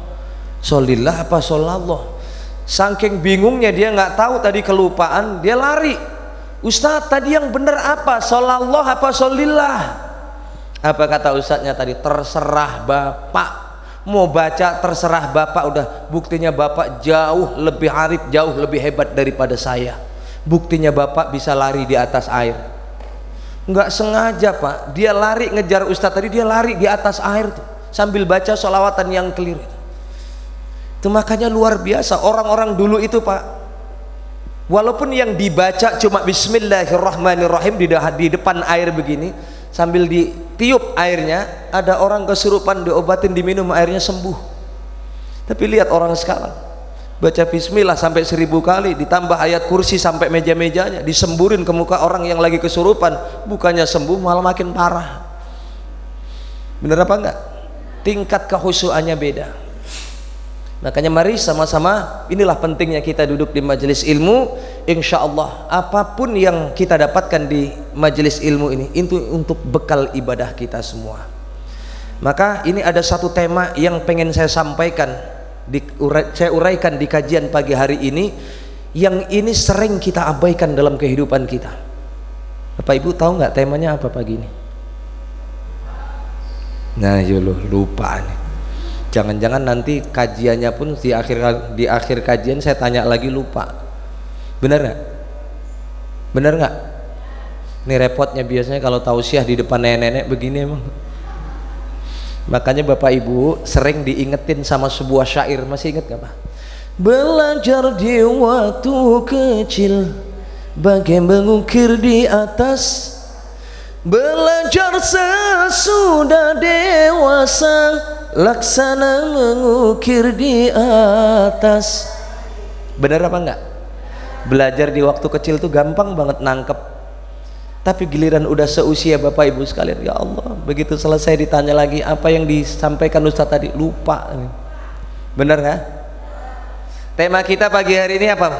Sholillah apa sholallah? Saking bingungnya dia nggak tahu tadi, kelupaan, dia lari. Ustadz, tadi yang benar apa? Sholallah apa sholillah? Apa kata ustadznya tadi? Terserah bapak, mau baca terserah bapak. Udah, buktinya bapak jauh lebih arif, jauh lebih hebat daripada saya. Buktinya bapak bisa lari di atas air. Nggak sengaja, Pak, dia lari ngejar ustadz tadi, dia lari di atas air tuh, sambil baca sholawatan yang keliru. Itu makanya luar biasa orang-orang dulu itu, Pak, walaupun yang dibaca cuma bismillahirrahmanirrahim di depan air begini, sambil ditiup airnya, ada orang kesurupan, diobatin, diminum airnya sembuh. Tapi lihat orang sekarang, baca bismillah sampai 1000 kali, ditambah ayat kursi sampai meja-mejanya, disemburin ke muka orang yang lagi kesurupan, bukannya sembuh malah makin parah. Bener apa enggak? Tingkat kehusuannya beda. Makanya mari sama-sama, inilah pentingnya kita duduk di majelis ilmu. Insya Allah apapun yang kita dapatkan di majelis ilmu ini itu untuk bekal ibadah kita semua. Maka ini ada satu tema yang pengen saya sampaikan, saya uraikan di kajian pagi hari ini, yang ini sering kita abaikan dalam kehidupan kita. Bapak Ibu tahu nggak temanya apa pagi ini? Nah, yuluh, lupa nih. Jangan-jangan nanti kajiannya pun di akhir kajian saya tanya lagi lupa. Bener nggak? Bener nggak? Ini repotnya biasanya kalau tausiah di depan nenek-nenek begini emang. Makanya Bapak Ibu sering diingetin sama sebuah syair, masih inget gak, Pak? Belajar di waktu kecil bagai mengukir di atas, belajar sesudah dewasa laksana mengukir di atas. Benar apa enggak? Belajar di waktu kecil tuh gampang banget nangkep, tapi giliran udah seusia Bapak Ibu sekalian, ya Allah, begitu selesai ditanya lagi apa yang disampaikan Ustaz tadi, lupa. Benar nggak? Tema kita pagi hari ini apa?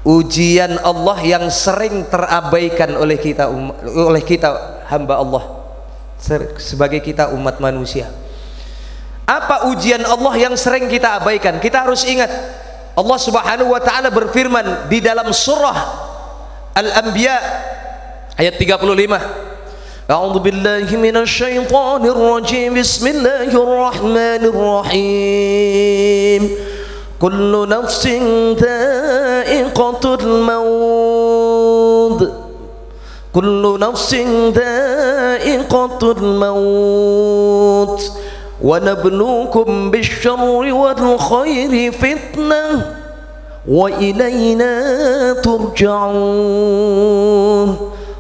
Ujian Allah yang sering terabaikan oleh kita hamba Allah, sebagai kita umat manusia. Apa ujian Allah yang sering kita abaikan? Kita harus ingat, Allah Subhanahu wa taala berfirman di dalam surah Al-Anbiya ayat 35. A'udzu billahi minasy syaithanir rajim. Bismillahirrahmanirrahim. Kullu nafsin dha'iqatul maut. Kullu nafsin dha'iqatul maut. Wa nabluukum bisyarri wal khairi fitnah wa ilaina turja'un.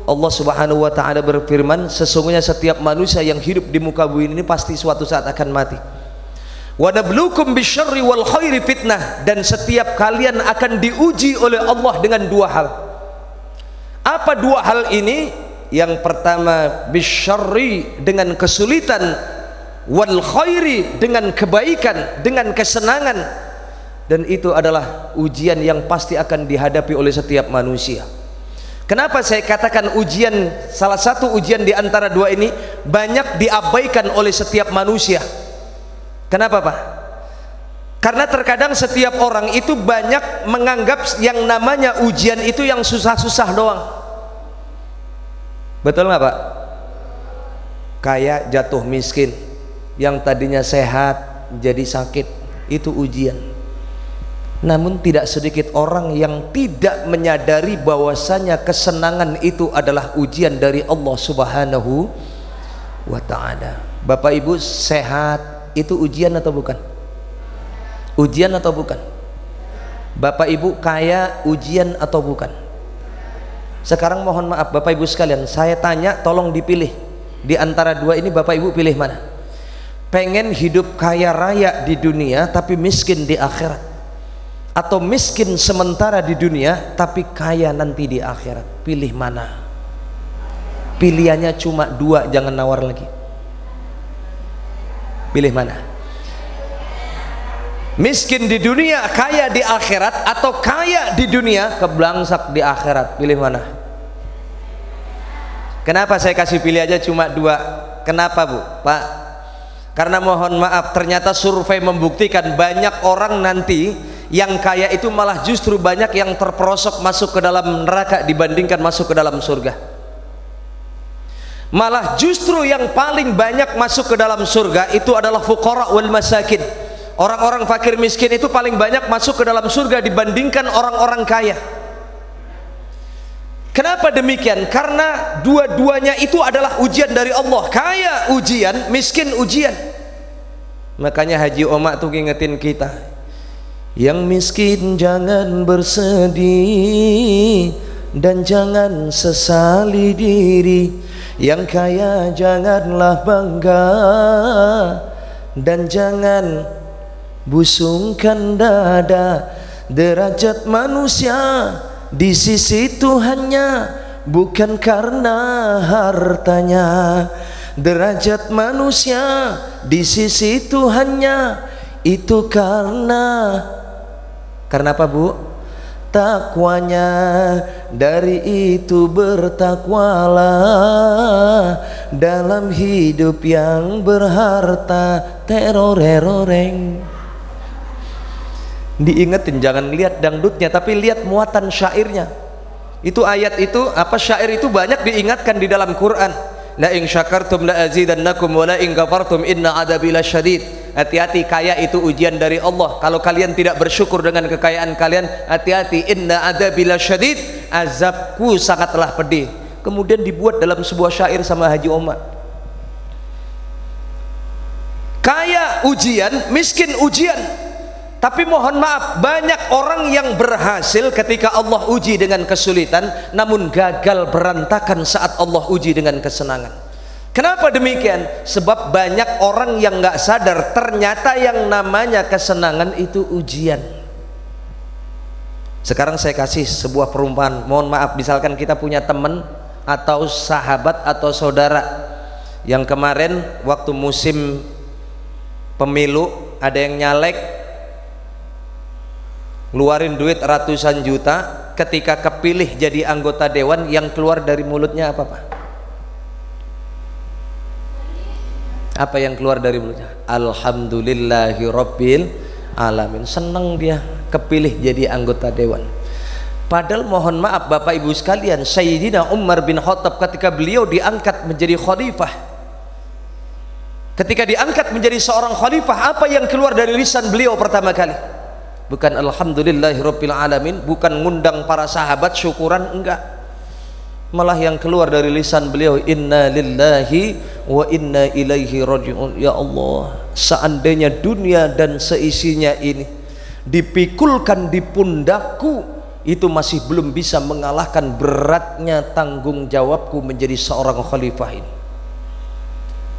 Allah Subhanahu wa taala berfirman, sesungguhnya setiap manusia yang hidup di muka bumi ini pasti suatu saat akan mati. Wa nabluukum bisyarri wal khairi fitnah, dan setiap kalian akan diuji oleh Allah dengan dua hal. Apa dua hal ini? Yang pertama bisyarri, dengan kesulitan wal khairi, dengan kebaikan, dengan kesenangan. Dan itu adalah ujian yang pasti akan dihadapi oleh setiap manusia. Kenapa saya katakan ujian, salah satu ujian di antara dua ini banyak diabaikan oleh setiap manusia? Kenapa Pak? Karena terkadang setiap orang itu banyak menganggap yang namanya ujian itu yang susah-susah doang. Betul nggak Pak? Kaya jatuh miskin, yang tadinya sehat jadi sakit, itu ujian. Namun tidak sedikit orang yang tidak menyadari bahwasanya kesenangan itu adalah ujian dari Allah Subhanahu wa ta'ala. Bapak Ibu, sehat itu ujian atau bukan? Ujian atau bukan? Bapak Ibu, kaya ujian atau bukan? Sekarang mohon maaf Bapak Ibu sekalian, saya tanya, tolong dipilih. Di antara dua ini Bapak Ibu pilih mana? Pengen hidup kaya raya di dunia tapi miskin di akhirat, atau miskin sementara di dunia tapi kaya nanti di akhirat? Pilih mana? Pilihannya cuma dua, jangan nawar lagi. Pilih mana? Miskin di dunia, kaya di akhirat, atau kaya di dunia, keblangsak di akhirat? Pilih mana? Kenapa saya kasih pilih aja cuma dua? Kenapa Bu? Pak, karena mohon maaf, ternyata survei membuktikan banyak orang nanti yang kaya itu malah justru banyak yang terperosok masuk ke dalam neraka dibandingkan masuk ke dalam surga. Malah justru yang paling banyak masuk ke dalam surga itu adalah fuqara wal masakin. Orang-orang fakir miskin itu paling banyak masuk ke dalam surga dibandingkan orang-orang kaya. Kenapa demikian? Karena dua-duanya itu adalah ujian dari Allah. Kaya ujian, miskin ujian. Makanya Haji Oma tuh ngingetin kita, yang miskin jangan bersedih dan jangan sesali diri, yang kaya janganlah bangga dan jangan busungkan dada. Derajat manusia di sisi Tuhannya bukan karena hartanya. Derajat manusia di sisi Tuhannya itu karena apa Bu? Takwanya. Dari itu bertakwalah dalam hidup yang berharta. Teroreng. Diingetin, jangan lihat dangdutnya tapi lihat muatan syairnya. Itu ayat itu, apa syair itu banyak diingatkan di dalam Quran. La in syakartum la azidannakum wa la in kafartum inna adabi lasyadid. Hati-hati, kaya itu ujian dari Allah. Kalau kalian tidak bersyukur dengan kekayaan kalian, hati-hati, inna adabi lasyadid, azabku sangatlah pedih. Kemudian dibuat dalam sebuah syair sama Haji Oma. Kaya ujian, miskin ujian. Tapi mohon maaf, banyak orang yang berhasil ketika Allah uji dengan kesulitan, namun gagal berantakan saat Allah uji dengan kesenangan. Kenapa demikian? Sebab banyak orang yang nggak sadar ternyata yang namanya kesenangan itu ujian. Sekarang saya kasih sebuah perumpamaan. Mohon maaf, misalkan kita punya teman atau sahabat atau saudara yang kemarin waktu musim pemilu ada yang nyalek, ngeluarin duit ratusan juta, ketika kepilih jadi anggota dewan, yang keluar dari mulutnya apa Pak? Apa yang keluar dari mulutnya? Alhamdulillahi Rabbil Alamin. Senang dia kepilih jadi anggota dewan. Padahal mohon maaf Bapak Ibu sekalian, Sayyidina Umar bin Khattab ketika beliau diangkat menjadi khalifah, ketika diangkat menjadi seorang khalifah, apa yang keluar dari lisan beliau pertama kali? Bukan Alhamdulillahirabbil alamin, bukan ngundang para sahabat syukuran, enggak. Malah yang keluar dari lisan beliau, inna lillahi wa inna ilaihi raji'un. Ya Allah, seandainya dunia dan seisinya ini dipikulkan di pundakku, itu masih belum bisa mengalahkan beratnya tanggung jawabku menjadi seorang khalifah ini.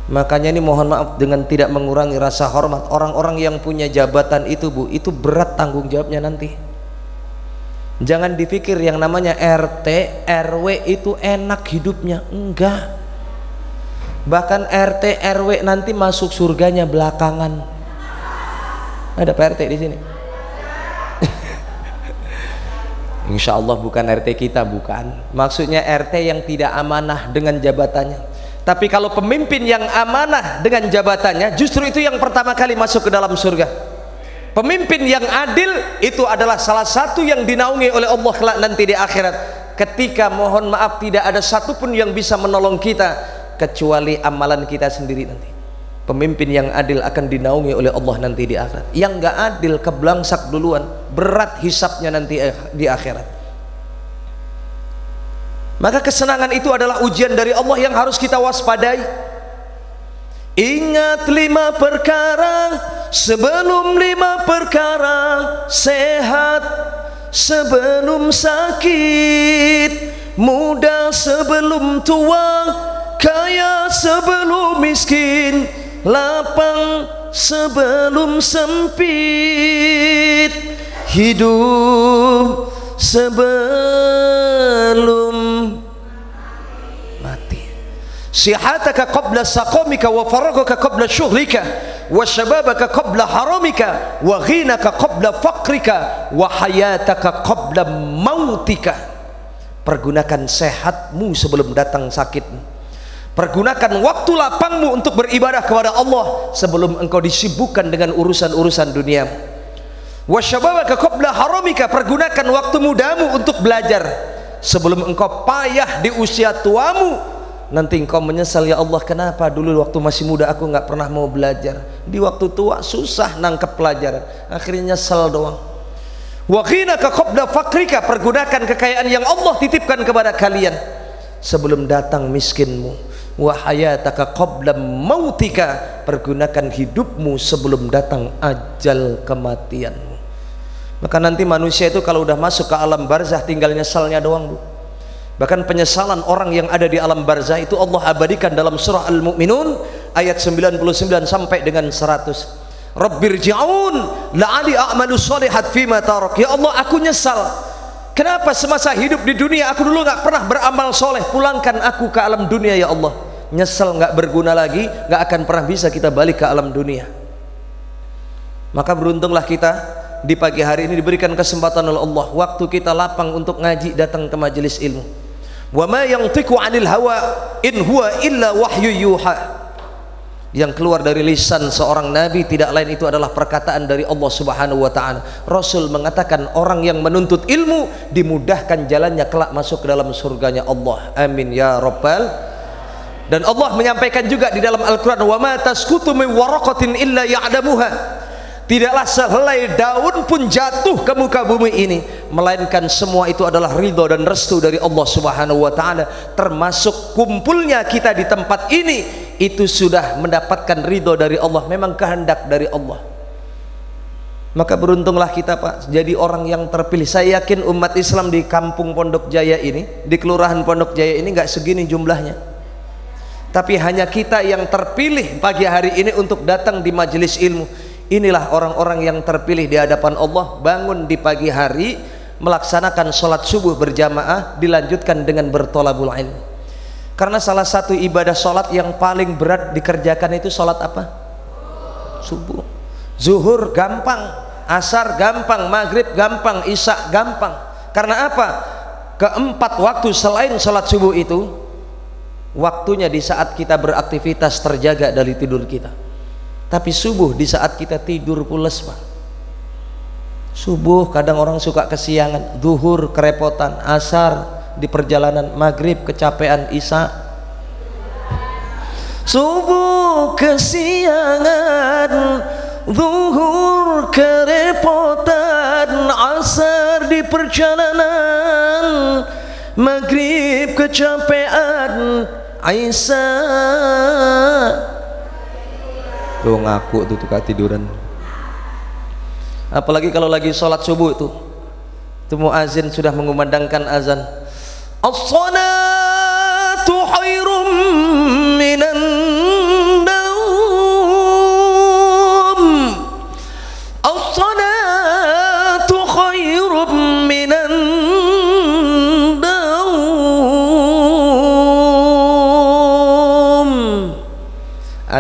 Makanya ini mohon maaf, dengan tidak mengurangi rasa hormat, orang-orang yang punya jabatan itu Bu, itu berat tanggung jawabnya nanti. Jangan dipikir yang namanya RT, RW itu enak hidupnya, enggak. Bahkan RT RW nanti masuk surganya belakangan. Ada Pak RT di sini? Insya Allah bukan RT kita, bukan. Maksudnya RT yang tidak amanah dengan jabatannya. Tapi kalau pemimpin yang amanah dengan jabatannya, justru itu yang pertama kali masuk ke dalam surga. Pemimpin yang adil itu adalah salah satu yang dinaungi oleh Allah kelak nanti di akhirat. Ketika mohon maaf tidak ada satupun yang bisa menolong kita kecuali amalan kita sendiri nanti. Pemimpin yang adil akan dinaungi oleh Allah nanti di akhirat. Yang nggak adil keblangsak duluan, berat hisapnya nanti di akhirat. Maka kesenangan itu adalah ujian dari Allah yang harus kita waspadai. Ingat 5 perkara sebelum 5 perkara, sehat sebelum sakit, muda sebelum tua, kaya sebelum miskin, lapang sebelum sempit, hidup sebelum mati. Sihataka qabla saqamika wa faragaka qabla syughlika wa syababaka qabla haramika wa ghinaka qabla faqrika wa hayataka qabla mautika. Pergunakan sehatmu sebelum datang sakitmu. Pergunakan waktu lapangmu untuk beribadah kepada Allah sebelum engkau disibukkan dengan urusan-urusan duniamu. Wasyababaka qabla haramika, pergunakan waktu mudamu untuk belajar sebelum engkau payah di usia tuamu. Nanti engkau menyesal, ya Allah kenapa dulu waktu masih muda aku nggak pernah mau belajar, di waktu tua susah nangkep pelajaran, akhirnya nyesal doang. Wa ghinaka qabla faqrika, pergunakan kekayaan yang Allah titipkan kepada kalian sebelum datang miskinmu. Wa hayataka qabla mautika, pergunakan hidupmu sebelum datang ajal kematianmu. Maka nanti manusia itu kalau udah masuk ke alam barzah tinggal nyesalnya doang, Bu. Bahkan penyesalan orang yang ada di alam barzah itu Allah abadikan dalam surah Al-Mu'minun ayat 99 sampai dengan 100. Rabbirji'un la'ali a'malu shalihat fima tarak. Ya Allah, aku nyesal. Kenapa semasa hidup di dunia aku dulu nggak pernah beramal soleh? Pulangkan aku ke alam dunia ya Allah. Nyesel nggak berguna lagi, nggak akan pernah bisa kita balik ke alam dunia. Maka beruntunglah kita di pagi hari ini diberikan kesempatan oleh Allah, waktu kita lapang untuk ngaji, datang ke majelis ilmu. Wa ma yantiqu 'anil hawa in huwa illa wahyu yuha. Yang keluar dari lisan seorang nabi tidak lain itu adalah perkataan dari Allah Subhanahu wa taala. Rasul mengatakan orang yang menuntut ilmu dimudahkan jalannya kelak masuk ke dalam surganya Allah. Amin ya rabbal. Dan Allah menyampaikan juga di dalam Al-Qur'an, wa ma tasqutu min waraqatin illa ya'lamuha. Tidaklah sehelai daun pun jatuh ke muka bumi ini melainkan semua itu adalah ridho dan restu dari Allah Subhanahu wa taala. Termasuk kumpulnya kita di tempat ini itu sudah mendapatkan ridho dari Allah, memang kehendak dari Allah. Maka beruntunglah kita, Pak, jadi orang yang terpilih. Saya yakin umat Islam di kampung Pondok Jaya ini, di kelurahan Pondok Jaya ini nggak segini jumlahnya, tapi hanya kita yang terpilih pagi hari ini untuk datang di majelis ilmu. Inilah orang-orang yang terpilih di hadapan Allah, bangun di pagi hari melaksanakan sholat subuh berjamaah, dilanjutkan dengan bertolabul ilm. Karena salah satu ibadah sholat yang paling berat dikerjakan itu sholat apa? Subuh. Zuhur gampang, asar gampang, maghrib gampang, isya gampang. Karena apa? Keempat waktu selain sholat subuh itu waktunya di saat kita beraktivitas terjaga dari tidur kita. Tapi subuh di saat kita tidur pules, Pak. Subuh kadang orang suka kesiangan, zuhur kerepotan, asar di perjalanan, maghrib kecapean, isya. Subuh kesiangan, zuhur kerepotan, asar di perjalanan, maghrib kecapean, isya. Tuh ngaku tuh ketiduran. Apalagi kalau lagi sholat subuh itu muazin sudah mengumandangkan azan, as-salatu khairum minan naum, as-salatu khairum minan naum.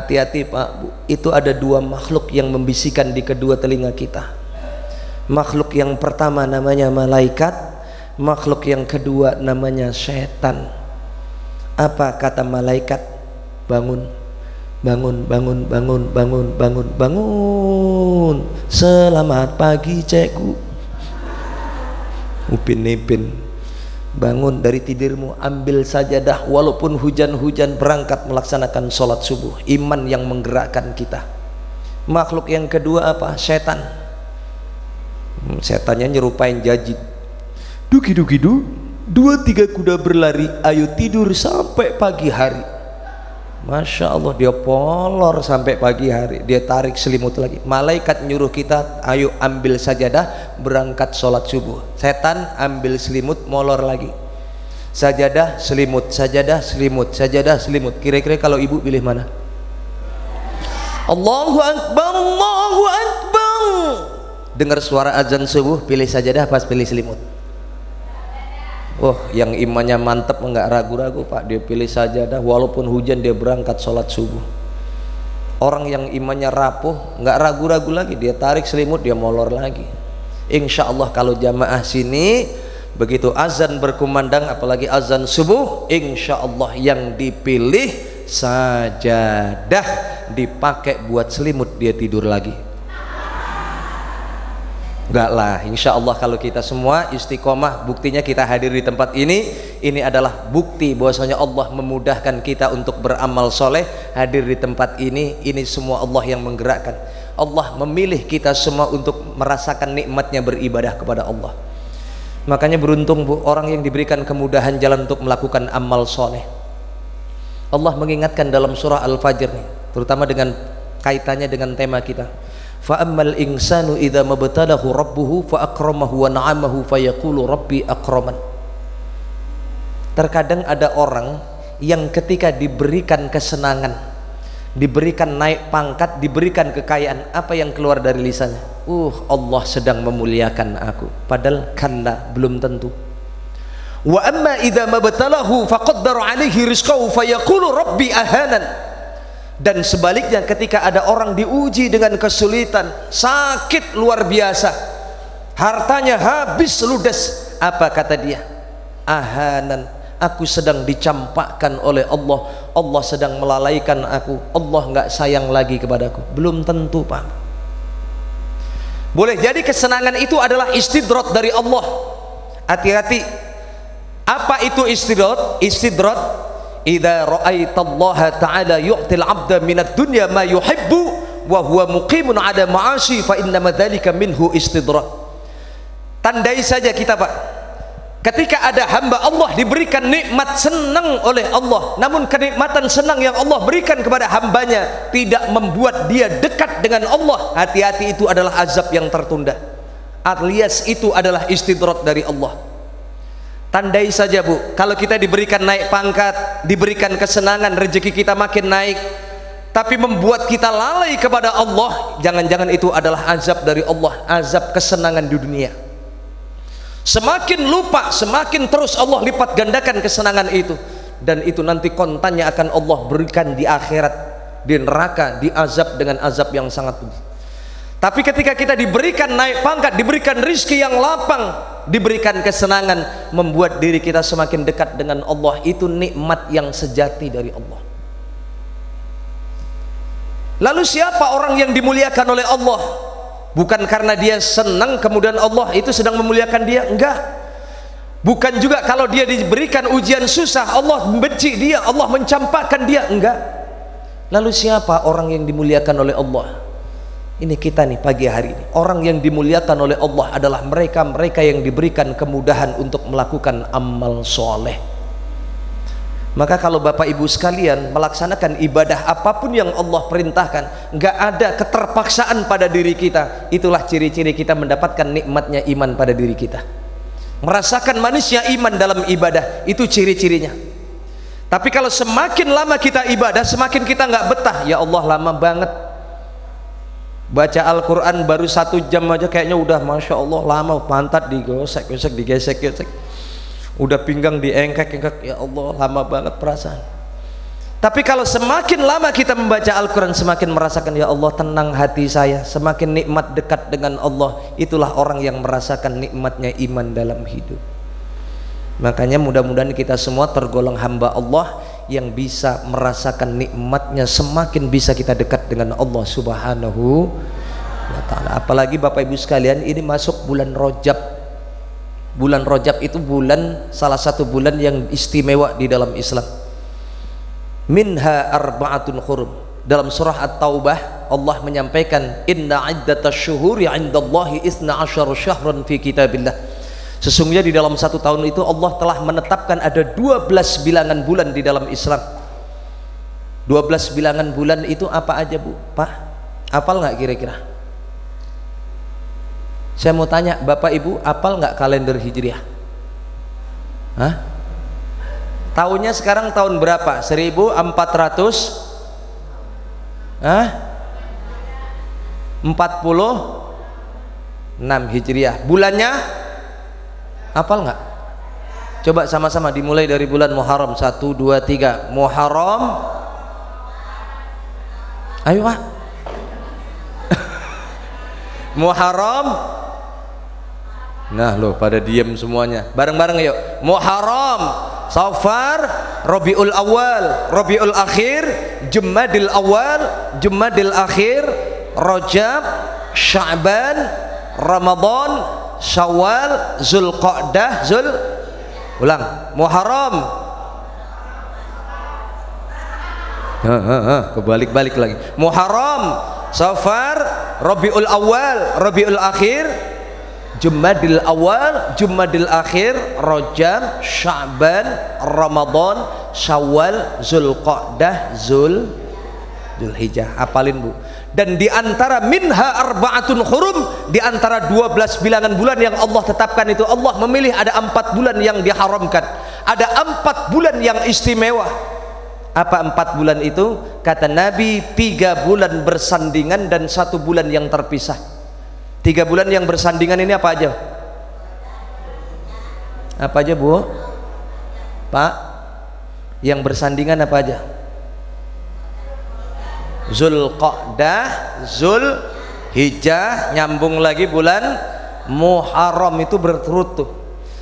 Hati-hati Pak Bu, itu ada dua makhluk yang membisikkan di kedua telinga kita. Makhluk yang pertama namanya malaikat, makhluk yang kedua namanya setan. Apa kata malaikat? Bangun, bangun, bangun, bangun, bangun, bangun, bangun. Selamat pagi cekku. Upin Ipin, bangun dari tidurmu, ambil sajadah walaupun hujan-hujan, berangkat melaksanakan sholat subuh. Iman yang menggerakkan kita. Makhluk yang kedua apa? Setan. Setannya nyerupain jajit. Dugi-dugi-du, 2-3 kuda berlari, ayo tidur sampai pagi hari. Masya Allah, dia polor sampai pagi hari, dia tarik selimut lagi. Malaikat nyuruh kita, ayo ambil sajadah, berangkat sholat subuh. Setan ambil selimut, molor lagi. Sajadah, selimut, sajadah, selimut, sajadah, selimut. Kira-kira kalau ibu pilih mana? Allahu Akbar, Allahu Akbar. Dengar suara azan subuh, pilih sajadah pas pilih selimut? Oh, yang imannya mantep enggak ragu-ragu Pak, dia pilih sajadah walaupun hujan, dia berangkat sholat subuh. Orang yang imannya rapuh enggak ragu-ragu lagi, dia tarik selimut, dia molor lagi. Insya Allah kalau jamaah sini begitu azan berkumandang, apalagi azan subuh, insya Allah yang dipilih sajadah, dipakai buat selimut, dia tidur lagi. Enggak lah, insya Allah kalau kita semua istiqomah, buktinya kita hadir di tempat ini adalah bukti bahwasanya Allah memudahkan kita untuk beramal soleh. Hadir di tempat ini semua Allah yang menggerakkan. Allah memilih kita semua untuk merasakan nikmatnya beribadah kepada Allah. Makanya beruntung Bu, orang yang diberikan kemudahan jalan untuk melakukan amal soleh. Allah mengingatkan dalam surah Al-Fajr nih, terutama dengan kaitannya dengan tema kita. Fa ammal insanu idza mabtalahu rabbuhu fa akramahu wa na'amahu fa yaqulu rabbi akraman. Terkadang ada orang yang ketika diberikan kesenangan, diberikan naik pangkat, diberikan kekayaan, apa yang keluar dari lisannya? Allah sedang memuliakan aku. Padahal kalla, belum tentu. Wa amma idza mabtalahu faqaddara alaihi rizqahu fa yaqulu rabbi ahanan. Dan sebaliknya ketika ada orang diuji dengan kesulitan, sakit luar biasa, hartanya habis ludes, apa kata dia? Ahanan, aku sedang dicampakkan oleh Allah, Allah sedang melalaikan aku, Allah nggak sayang lagi kepadaku. Belum tentu Pak. Boleh jadi kesenangan itu adalah istidrat dari Allah. Hati-hati. Apa itu istidrat? Istidrat idza ra'aitallaha ta'ala yu'til 'abda minad dunya ma yuhibbu wa huwa muqimun 'ala ma'asi fa inna dzalika minhu istidrak. Tandai saja kita Pak, ketika ada hamba Allah diberikan nikmat, senang oleh Allah, namun kenikmatan senang yang Allah berikan kepada hambanya tidak membuat dia dekat dengan Allah, hati-hati, itu adalah azab yang tertunda, alias itu adalah istidrak dari Allah. Tandai saja Bu, kalau kita diberikan naik pangkat, diberikan kesenangan, rezeki kita makin naik, tapi membuat kita lalai kepada Allah, jangan-jangan itu adalah azab dari Allah, azab kesenangan di dunia. Semakin lupa, semakin terus Allah lipat gandakan kesenangan itu, dan itu nanti kontannya akan Allah berikan di akhirat, di neraka, di azab dengan azab yang sangat pedih. Tapi ketika kita diberikan naik pangkat, diberikan rizki yang lapang, diberikan kesenangan, membuat diri kita semakin dekat dengan Allah, itu nikmat yang sejati dari Allah. Lalu siapa orang yang dimuliakan oleh Allah? Bukan karena dia senang kemudian Allah itu sedang memuliakan dia, enggak. Bukan juga kalau dia diberikan ujian susah Allah membenci dia, Allah mencampakkan dia, enggak. Lalu siapa orang yang dimuliakan oleh Allah? Ini kita nih pagi hari ini, orang yang dimuliakan oleh Allah adalah mereka-mereka yang diberikan kemudahan untuk melakukan amal soleh. Maka kalau Bapak Ibu sekalian melaksanakan ibadah apapun yang Allah perintahkan, nggak ada keterpaksaan pada diri kita, itulah ciri-ciri kita mendapatkan nikmatnya iman pada diri kita. Merasakan manisnya iman dalam ibadah, itu ciri-cirinya. Tapi kalau semakin lama kita ibadah, semakin kita nggak betah. Ya Allah, lama banget baca Al-Quran, baru 1 jam aja kayaknya udah Masya Allah lama, pantat digosek-gosek, digesek-gesek, udah pinggang diengkek-engkek, ya Allah lama banget perasaan. Tapi kalau semakin lama kita membaca Al-Quran, semakin merasakan, ya Allah tenang hati saya, semakin nikmat dekat dengan Allah. Itulah orang yang merasakan nikmatnya iman dalam hidup. Makanya mudah-mudahan kita semua tergolong hamba Allah yang bisa merasakan nikmatnya, semakin bisa kita dekat dengan Allah Subhanahu wa ta'ala. Apalagi Bapak Ibu sekalian, ini masuk bulan Rajab. Bulan Rajab itu salah satu bulan yang istimewa di dalam Islam. Minha arba'atun hurum. Dalam surah At-Taubah Allah menyampaikan, inna iddatash syuhuri 'indallahi 12 syahran fi kitabillah. Sesungguhnya di dalam satu tahun itu Allah telah menetapkan ada 12 bilangan bulan di dalam Islam. 12 bilangan bulan itu apa aja Bu? Pak, hafal nggak kira-kira? Saya mau tanya Bapak Ibu, hafal nggak kalender Hijriah? Hah? Tahunnya sekarang tahun berapa? 1400 46 Hijriah. Bulannya hafal nggak? Coba sama-sama dimulai dari bulan Muharram. 1, 2, 3. Muharram. Ayo Pak. Muharram. Nah loh, pada diem semuanya. Bareng-bareng yuk. Muharram, Safar, Rabiul Awal, Rabiul Akhir, Jumadil Awal, Jumadil Akhir, Rajab, Sya'ban, Ramadan, Syawal, Zulqa'dah, ulang. Muharram. Kebalik-balik lagi. Muharram, Safar, Rabiul Awal, Rabiul Akhir, Jumadil Awal, Jumadil Akhir, Rajab, Sya'ban, Ramadan, Syawal, Zulqa'dah, Zulhijjah. Hafalin Bu. Dan di antara minha arba'atun hurum, di antara 12 bilangan bulan yang Allah tetapkan itu, Allah memilih ada 4 bulan yang diharamkan, ada 4 bulan yang istimewa. Apa 4 bulan itu? Kata Nabi, 3 bulan bersandingan dan 1 bulan yang terpisah. 3 bulan yang bersandingan ini apa aja? Apa aja Bu? Pak, yang bersandingan apa aja? Zulqa'dah, Zulhijjah, nyambung lagi bulan Muharram, itu berturut tuh.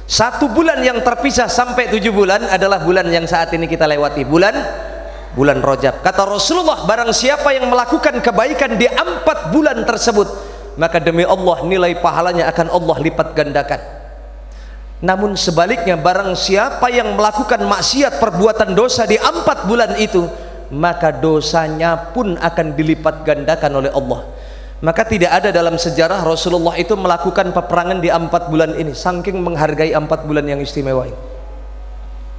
1 bulan yang terpisah sampai 7 bulan adalah bulan yang saat ini kita lewati, bulan Rajab. Kata Rasulullah, barang siapa yang melakukan kebaikan di 4 bulan tersebut, maka demi Allah nilai pahalanya akan Allah lipat gandakan. Namun sebaliknya, barang siapa yang melakukan maksiat, perbuatan dosa di 4 bulan itu, maka dosanya pun akan dilipat gandakan oleh Allah. Maka tidak ada dalam sejarah Rasulullah itu melakukan peperangan di 4 bulan ini, saking menghargai 4 bulan yang istimewa ini.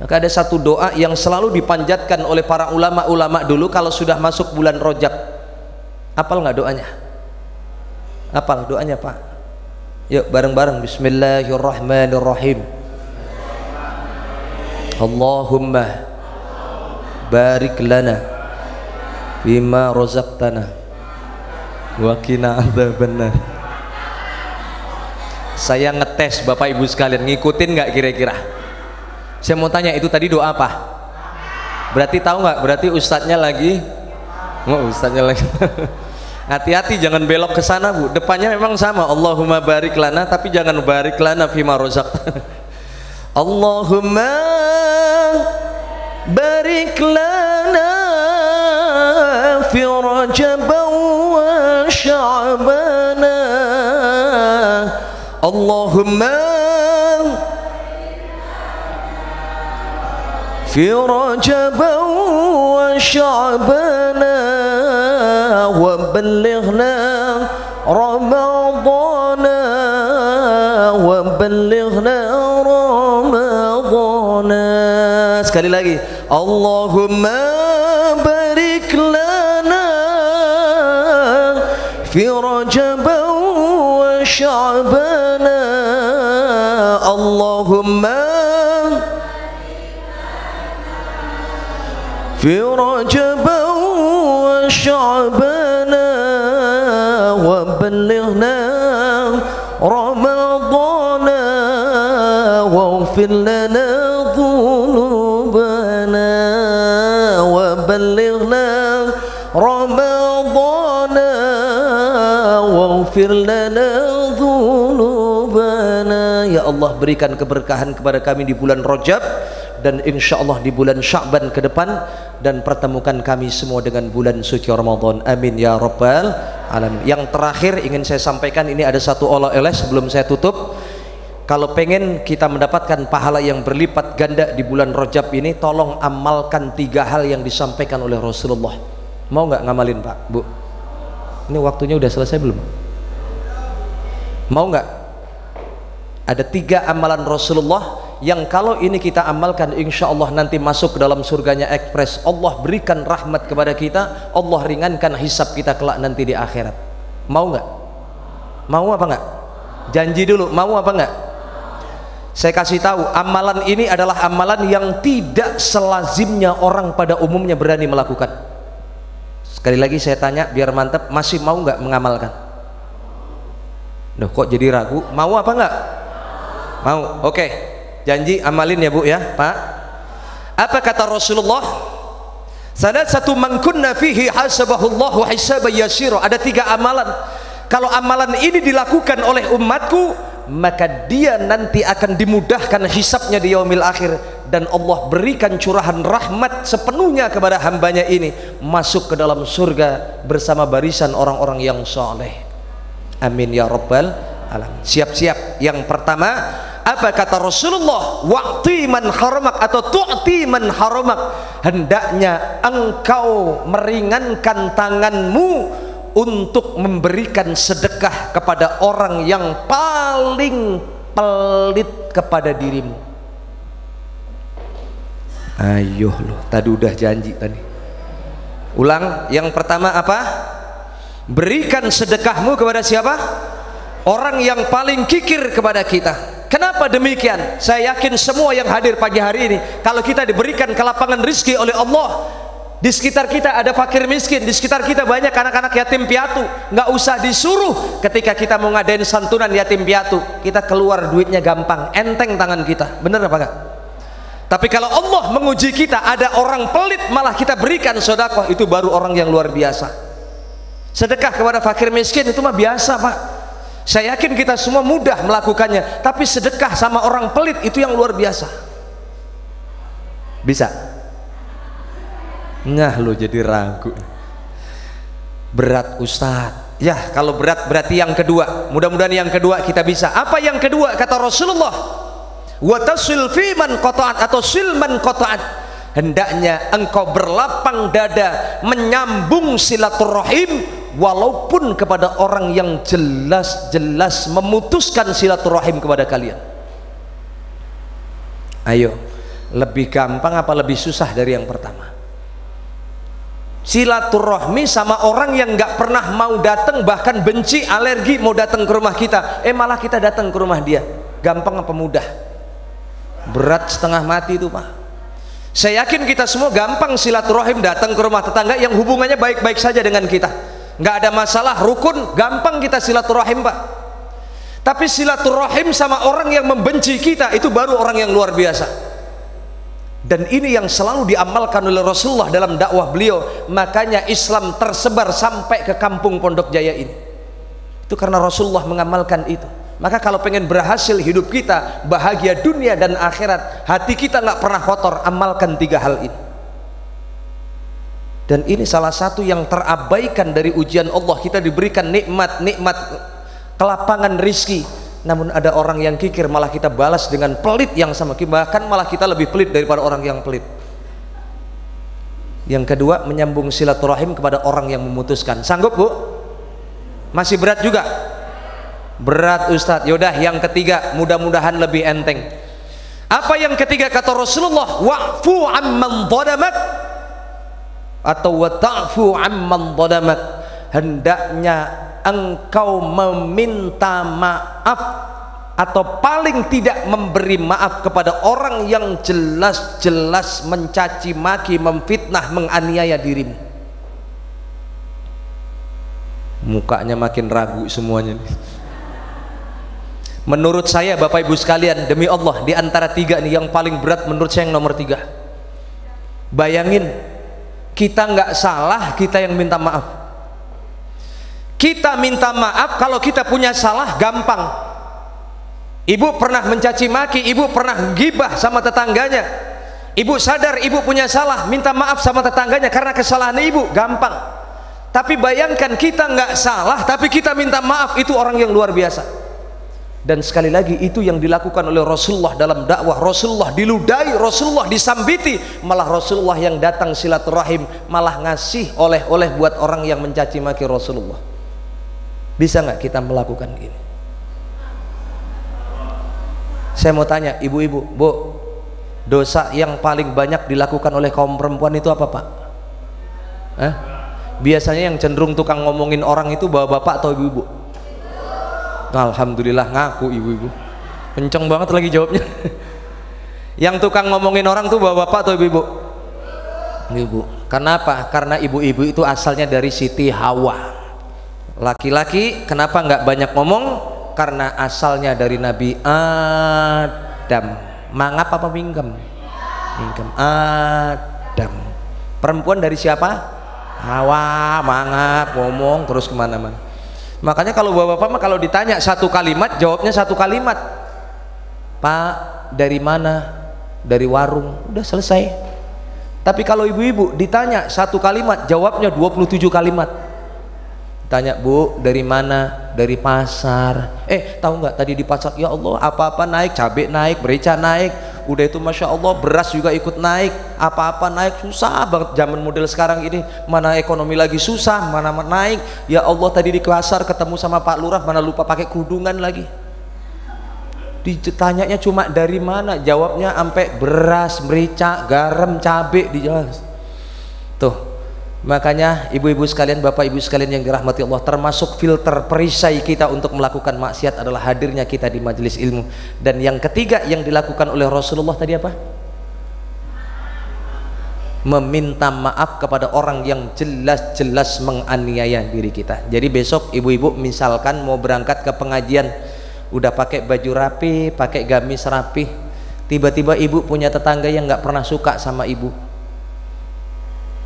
Maka ada satu doa yang selalu dipanjatkan oleh para ulama-ulama dulu kalau sudah masuk bulan Rajab. Hafal nggak doanya? Hafal doanya Pak? Yuk bareng-bareng. Bismillahirrahmanirrahim. Allahumma barik lana bima razaqtana wa qina adzabannar. Saya ngetes Bapak Ibu sekalian, ngikutin nggak kira-kira? Saya mau tanya, itu tadi doa apa? Berarti tahu nggak? Berarti ustadznya lagi, hati-hati jangan belok ke sana Bu. Depannya memang sama, Allahumma barik lana, tapi jangan barik lana fima razaqtana. Allahumma barik lana fi Rajab wa Sya'ban. Allahumma fi Rajab wa Sya'ban wa ballighna Ramadan wa ballighna Ramadan. Sekali lagi, Allahumma barik lana fi Rajab wa Sya'ban. Allahumma fi Rajab wa Sya'ban wa ballighna Ramadan waghfir lana dhunubana wa waghfir lana dzunubana. Ya Allah, berikan keberkahan kepada kami di bulan Rajab dan insya Allah di bulan Sya'ban ke depan, dan pertemukan kami semua dengan bulan suci Ramadan. Amin ya rabbal alamin. Yang terakhir ingin saya sampaikan, ini ada satu oleh-oleh sebelum saya tutup. Kalau pengen kita mendapatkan pahala yang berlipat ganda di bulan Rajab ini, tolong amalkan 3 hal yang disampaikan oleh Rasulullah. Mau nggak ngamalin Pak, Bu? Ini waktunya udah selesai belum? Mau nggak? Ada 3 amalan Rasulullah yang kalau ini kita amalkan, insya Allah nanti masuk ke dalam surganya ekspres. Allah berikan rahmat kepada kita, Allah ringankan hisab kita kelak nanti di akhirat. Mau nggak? Mau apa nggak? Janji dulu, mau apa nggak? Saya kasih tahu, amalan ini adalah amalan yang tidak selazimnya orang pada umumnya berani melakukan. Sekali lagi saya tanya biar mantap, masih mau nggak mengamalkan? Loh, kok jadi ragu? Mau apa nggak? Mau. Oke, janji amalin ya Bu ya Pak. Apa kata Rasulullah? Salasatu man kunna fihi hasabahullahu hisaban yasira. Ada 3 amalan. Kalau amalan ini dilakukan oleh umatku, maka dia nanti akan dimudahkan hisabnya di yaumil akhir, dan Allah berikan curahan rahmat sepenuhnya kepada hambanya ini, masuk ke dalam surga bersama barisan orang-orang yang soleh. Amin ya rabbal alamin. Siap-siap. Yang pertama, apa kata Rasulullah? Wa'ti man haramak atau tu'ti man haramak. Hendaknya engkau meringankan tanganmu untuk memberikan sedekah kepada orang yang paling pelit kepada dirimu. Ayo loh, tadi udah janji tadi. Ulang, yang pertama apa? Berikan sedekahmu kepada siapa? Orang yang paling kikir kepada kita. Kenapa demikian? Saya yakin semua yang hadir pagi hari ini, kalau kita diberikan kelapangan rizki oleh Allah, di sekitar kita ada fakir miskin, di sekitar kita banyak anak-anak yatim piatu, nggak usah disuruh. Ketika kita mau ngadain santunan yatim piatu, kita keluar duitnya gampang, enteng tangan kita. Bener apa enggak? Tapi kalau Allah menguji kita, ada orang pelit malah kita berikan sedekah, itu baru orang yang luar biasa. Sedekah kepada fakir miskin itu mah biasa Pak, saya yakin kita semua mudah melakukannya. Tapi sedekah sama orang pelit itu yang luar biasa. Bisa? Nah lo jadi ragu, berat Ustadz. Ya kalau berat berarti yang kedua, mudah-mudahan yang kedua kita bisa. Apa yang kedua? Kata Rasulullah, watasil fiman qata'at atau silman qata'at. Hendaknya engkau berlapang dada menyambung silaturahim, walaupun kepada orang yang jelas-jelas memutuskan silaturahim kepada kalian. Ayo, lebih gampang apa lebih susah dari yang pertama? Silaturahmi sama orang yang nggak pernah mau datang, bahkan benci, alergi mau datang ke rumah kita, malah kita datang ke rumah dia. Gampang apa mudah? Berat setengah mati itu Pak. Saya yakin kita semua gampang silaturahim, datang ke rumah tetangga yang hubungannya baik-baik saja dengan kita, nggak ada masalah, rukun, gampang kita silaturahim Pak. Tapi silaturahim sama orang yang membenci kita, itu baru orang yang luar biasa. Dan ini yang selalu diamalkan oleh Rasulullah dalam dakwah beliau. Makanya Islam tersebar sampai ke kampung Pondok Jaya ini. Itu karena Rasulullah mengamalkan itu. Maka kalau pengen berhasil hidup kita, bahagia dunia dan akhirat, hati kita nggak pernah kotor, amalkan 3 hal ini. Dan ini salah satu yang terabaikan dari ujian Allah. Kita diberikan nikmat kelapangan rizki, namun ada orang yang kikir, malah kita balas dengan pelit yang sama, bahkan malah kita lebih pelit daripada orang yang pelit. Yang kedua, menyambung silaturahim kepada orang yang memutuskan. Sanggup Bu? Masih berat juga? Berat Ustadz. Yaudah yang ketiga, mudah-mudahan lebih enteng. Apa yang ketiga kata Rasulullah? Wa'fu amman dhalamat atau wata'fu amman dhalamat. Hendaknya engkau meminta maaf atau paling tidak memberi maaf kepada orang yang jelas-jelas mencaci maki, memfitnah, menganiaya dirimu. Mukanya makin ragu semuanya. Menurut saya Bapak Ibu sekalian, demi Allah, di antara 3 nih yang paling berat menurut saya yang nomor 3. Bayangin, kita nggak salah, kita yang minta maaf. Kita minta maaf kalau kita punya salah gampang. Ibu pernah mencaci maki, ibu pernah gibah sama tetangganya, ibu sadar ibu punya salah, minta maaf sama tetangganya karena kesalahan ibu, gampang. Tapi bayangkan kita nggak salah tapi kita minta maaf, itu orang yang luar biasa. Dan sekali lagi itu yang dilakukan oleh Rasulullah dalam dakwah. Rasulullah diludahi, Rasulullah disambiti, malah Rasulullah yang datang silaturahim, malah ngasih oleh-oleh buat orang yang mencaci maki Rasulullah. Bisa nggak kita melakukan ini? Saya mau tanya ibu-ibu, Bu, dosa yang paling banyak dilakukan oleh kaum perempuan itu apa, Pak? Biasanya yang cenderung tukang ngomongin orang itu bapak-bapak atau ibu-ibu? Alhamdulillah ngaku ibu-ibu, kenceng banget lagi jawabnya. Yang tukang ngomongin orang tuh bapak-bapak atau ibu-ibu? Ibu. Kenapa? Karena ibu-ibu itu asalnya dari Siti Hawa. Laki-laki kenapa nggak banyak ngomong? Karena asalnya dari Nabi Adam. Mangap apa minggem? Minggem. Adam. Perempuan dari siapa? Hawa. Mangap, ngomong terus kemana-mana. Makanya kalau bapak-bapak mah kalau ditanya satu kalimat, jawabnya satu kalimat. Pak, dari mana? Dari warung. Udah selesai. Tapi kalau ibu-ibu ditanya satu kalimat, jawabnya 27 kalimat. Tanya, Bu, dari mana? Dari pasar. Tahu nggak tadi di pasar? Ya Allah, apa-apa naik, cabai naik, merica naik. Udah itu Masya Allah, beras juga ikut naik, apa-apa naik. Susah banget zaman model sekarang ini, mana ekonomi lagi susah, mana naik. Ya Allah, tadi di pasar ketemu sama Pak Lurah, mana lupa pakai kerudungan lagi. Ditanyanya cuma dari mana, jawabnya sampai beras, merica, garam, cabai dijawab. Tuh, makanya ibu-ibu sekalian, bapak ibu sekalian yang dirahmati Allah, termasuk filter perisai kita untuk melakukan maksiat adalah hadirnya kita di majelis ilmu. Dan yang ketiga yang dilakukan oleh Rasulullah tadi apa? Meminta maaf kepada orang yang jelas-jelas menganiaya diri kita. Jadi besok ibu-ibu misalkan mau berangkat ke pengajian, udah pakai baju rapi, pakai gamis rapi, tiba-tiba ibu punya tetangga yang nggak pernah suka sama ibu.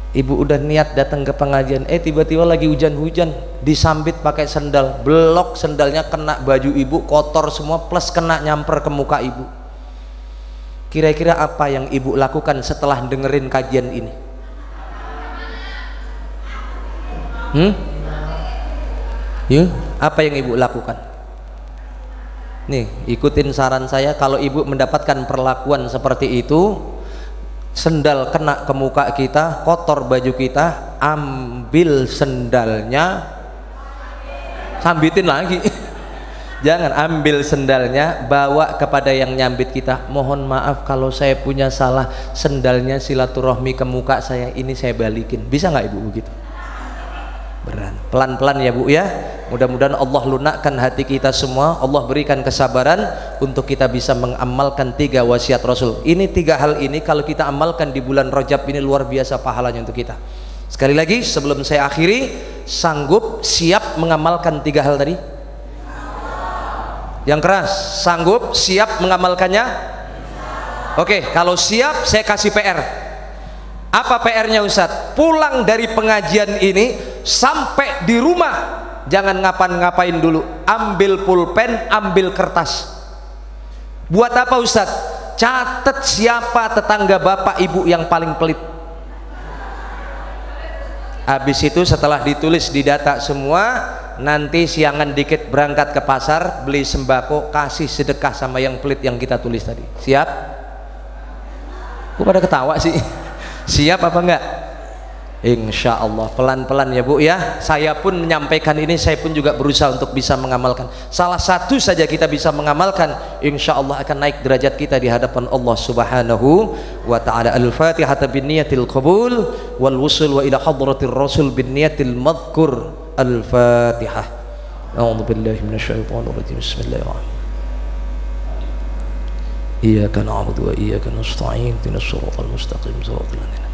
Ibu udah niat datang ke pengajian, tiba-tiba lagi hujan-hujan, disambit pakai sendal, blok sendalnya kena baju ibu, kotor semua, plus kena nyamper ke muka ibu. Kira-kira apa yang ibu lakukan setelah dengerin kajian ini? Apa yang ibu lakukan? Nih, ikutin saran saya, kalau ibu mendapatkan perlakuan seperti itu, sendal kena ke muka kita, kotor baju kita, ambil sendalnya, sambitin lagi. Jangan, ambil sendalnya, bawa kepada yang nyambit kita. Mohon maaf kalau saya punya salah, sendalnya silaturahmi ke muka saya, ini saya balikin. Bisa nggak ibu begitu? Beran. Pelan-pelan ya Bu ya. Mudah-mudahan Allah lunakkan hati kita semua, Allah berikan kesabaran untuk kita bisa mengamalkan 3 wasiat Rasul. Ini 3 hal ini kalau kita amalkan di bulan Rajab ini luar biasa pahalanya untuk kita. Sekali lagi sebelum saya akhiri, sanggup siap mengamalkan 3 hal tadi? Yang keras, sanggup siap mengamalkannya? Oke, kalau siap saya kasih PR. Apa PR-nya Ustadz? Pulang dari pengajian ini sampai di rumah jangan ngapain-ngapain dulu, ambil pulpen, ambil kertas. Buat apa Ustadz? Catat siapa tetangga bapak ibu yang paling pelit. Habis itu setelah ditulis di data semua, nanti siangan dikit berangkat ke pasar, beli sembako, kasih sedekah sama yang pelit yang kita tulis tadi. Siap? Kok pada ketawa sih? Siap apa enggak? Insya Allah, pelan-pelan ya Bu ya. Saya pun menyampaikan ini, saya pun juga berusaha untuk bisa mengamalkan. Salah satu saja kita bisa mengamalkan, insya Allah akan naik derajat kita di hadapan Allah Subhanahu wa ta'ala. Al-Fatihah bin niyatil qabul wal wusul wa ila hadratir rasul bin niyatil madhkur. Al-Fatihah. A'udzu billahi minasyaitonir rajim. Bismillahirrahmanirrahim. Iyyaka na'budu wa iyyaka nasta'in. Ihdinas siratal mustaqim. Shiratal ladzina.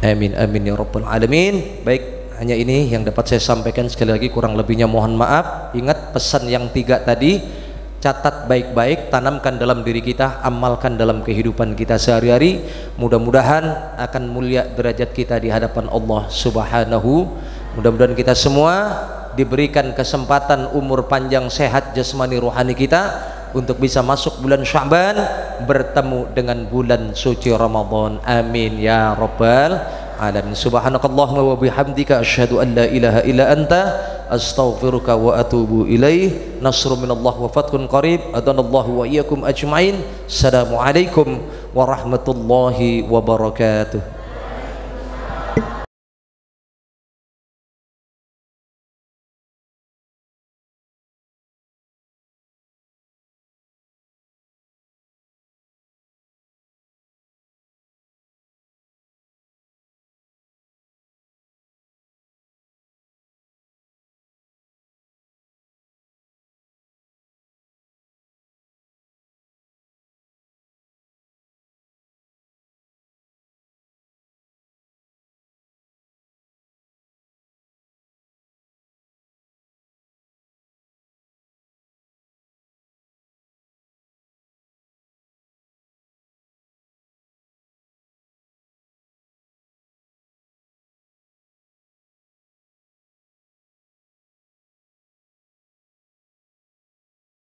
Amin amin ya rabbal alamin. Baik, hanya ini yang dapat saya sampaikan. Sekali lagi kurang lebihnya mohon maaf. Ingat pesan yang 3 tadi, catat baik-baik, tanamkan dalam diri kita, amalkan dalam kehidupan kita sehari-hari. Mudah-mudahan akan mulia derajat kita di hadapan Allah Subhanahu Mudah-mudahan kita semua diberikan kesempatan umur panjang, sehat jasmani rohani kita untuk bisa masuk bulan Sya'ban, bertemu dengan bulan suci Ramadan. Amin ya rabbal alamin. Subhanakallahumma wa bihamdika asyhadu an la ilaha illa anta astaghfiruka wa atubu ilaih. Nasrun minallah wa fathun qarib. Adanallahu wa iyyakum ajmain. Assalamualaikum warahmatullahi wabarakatuh.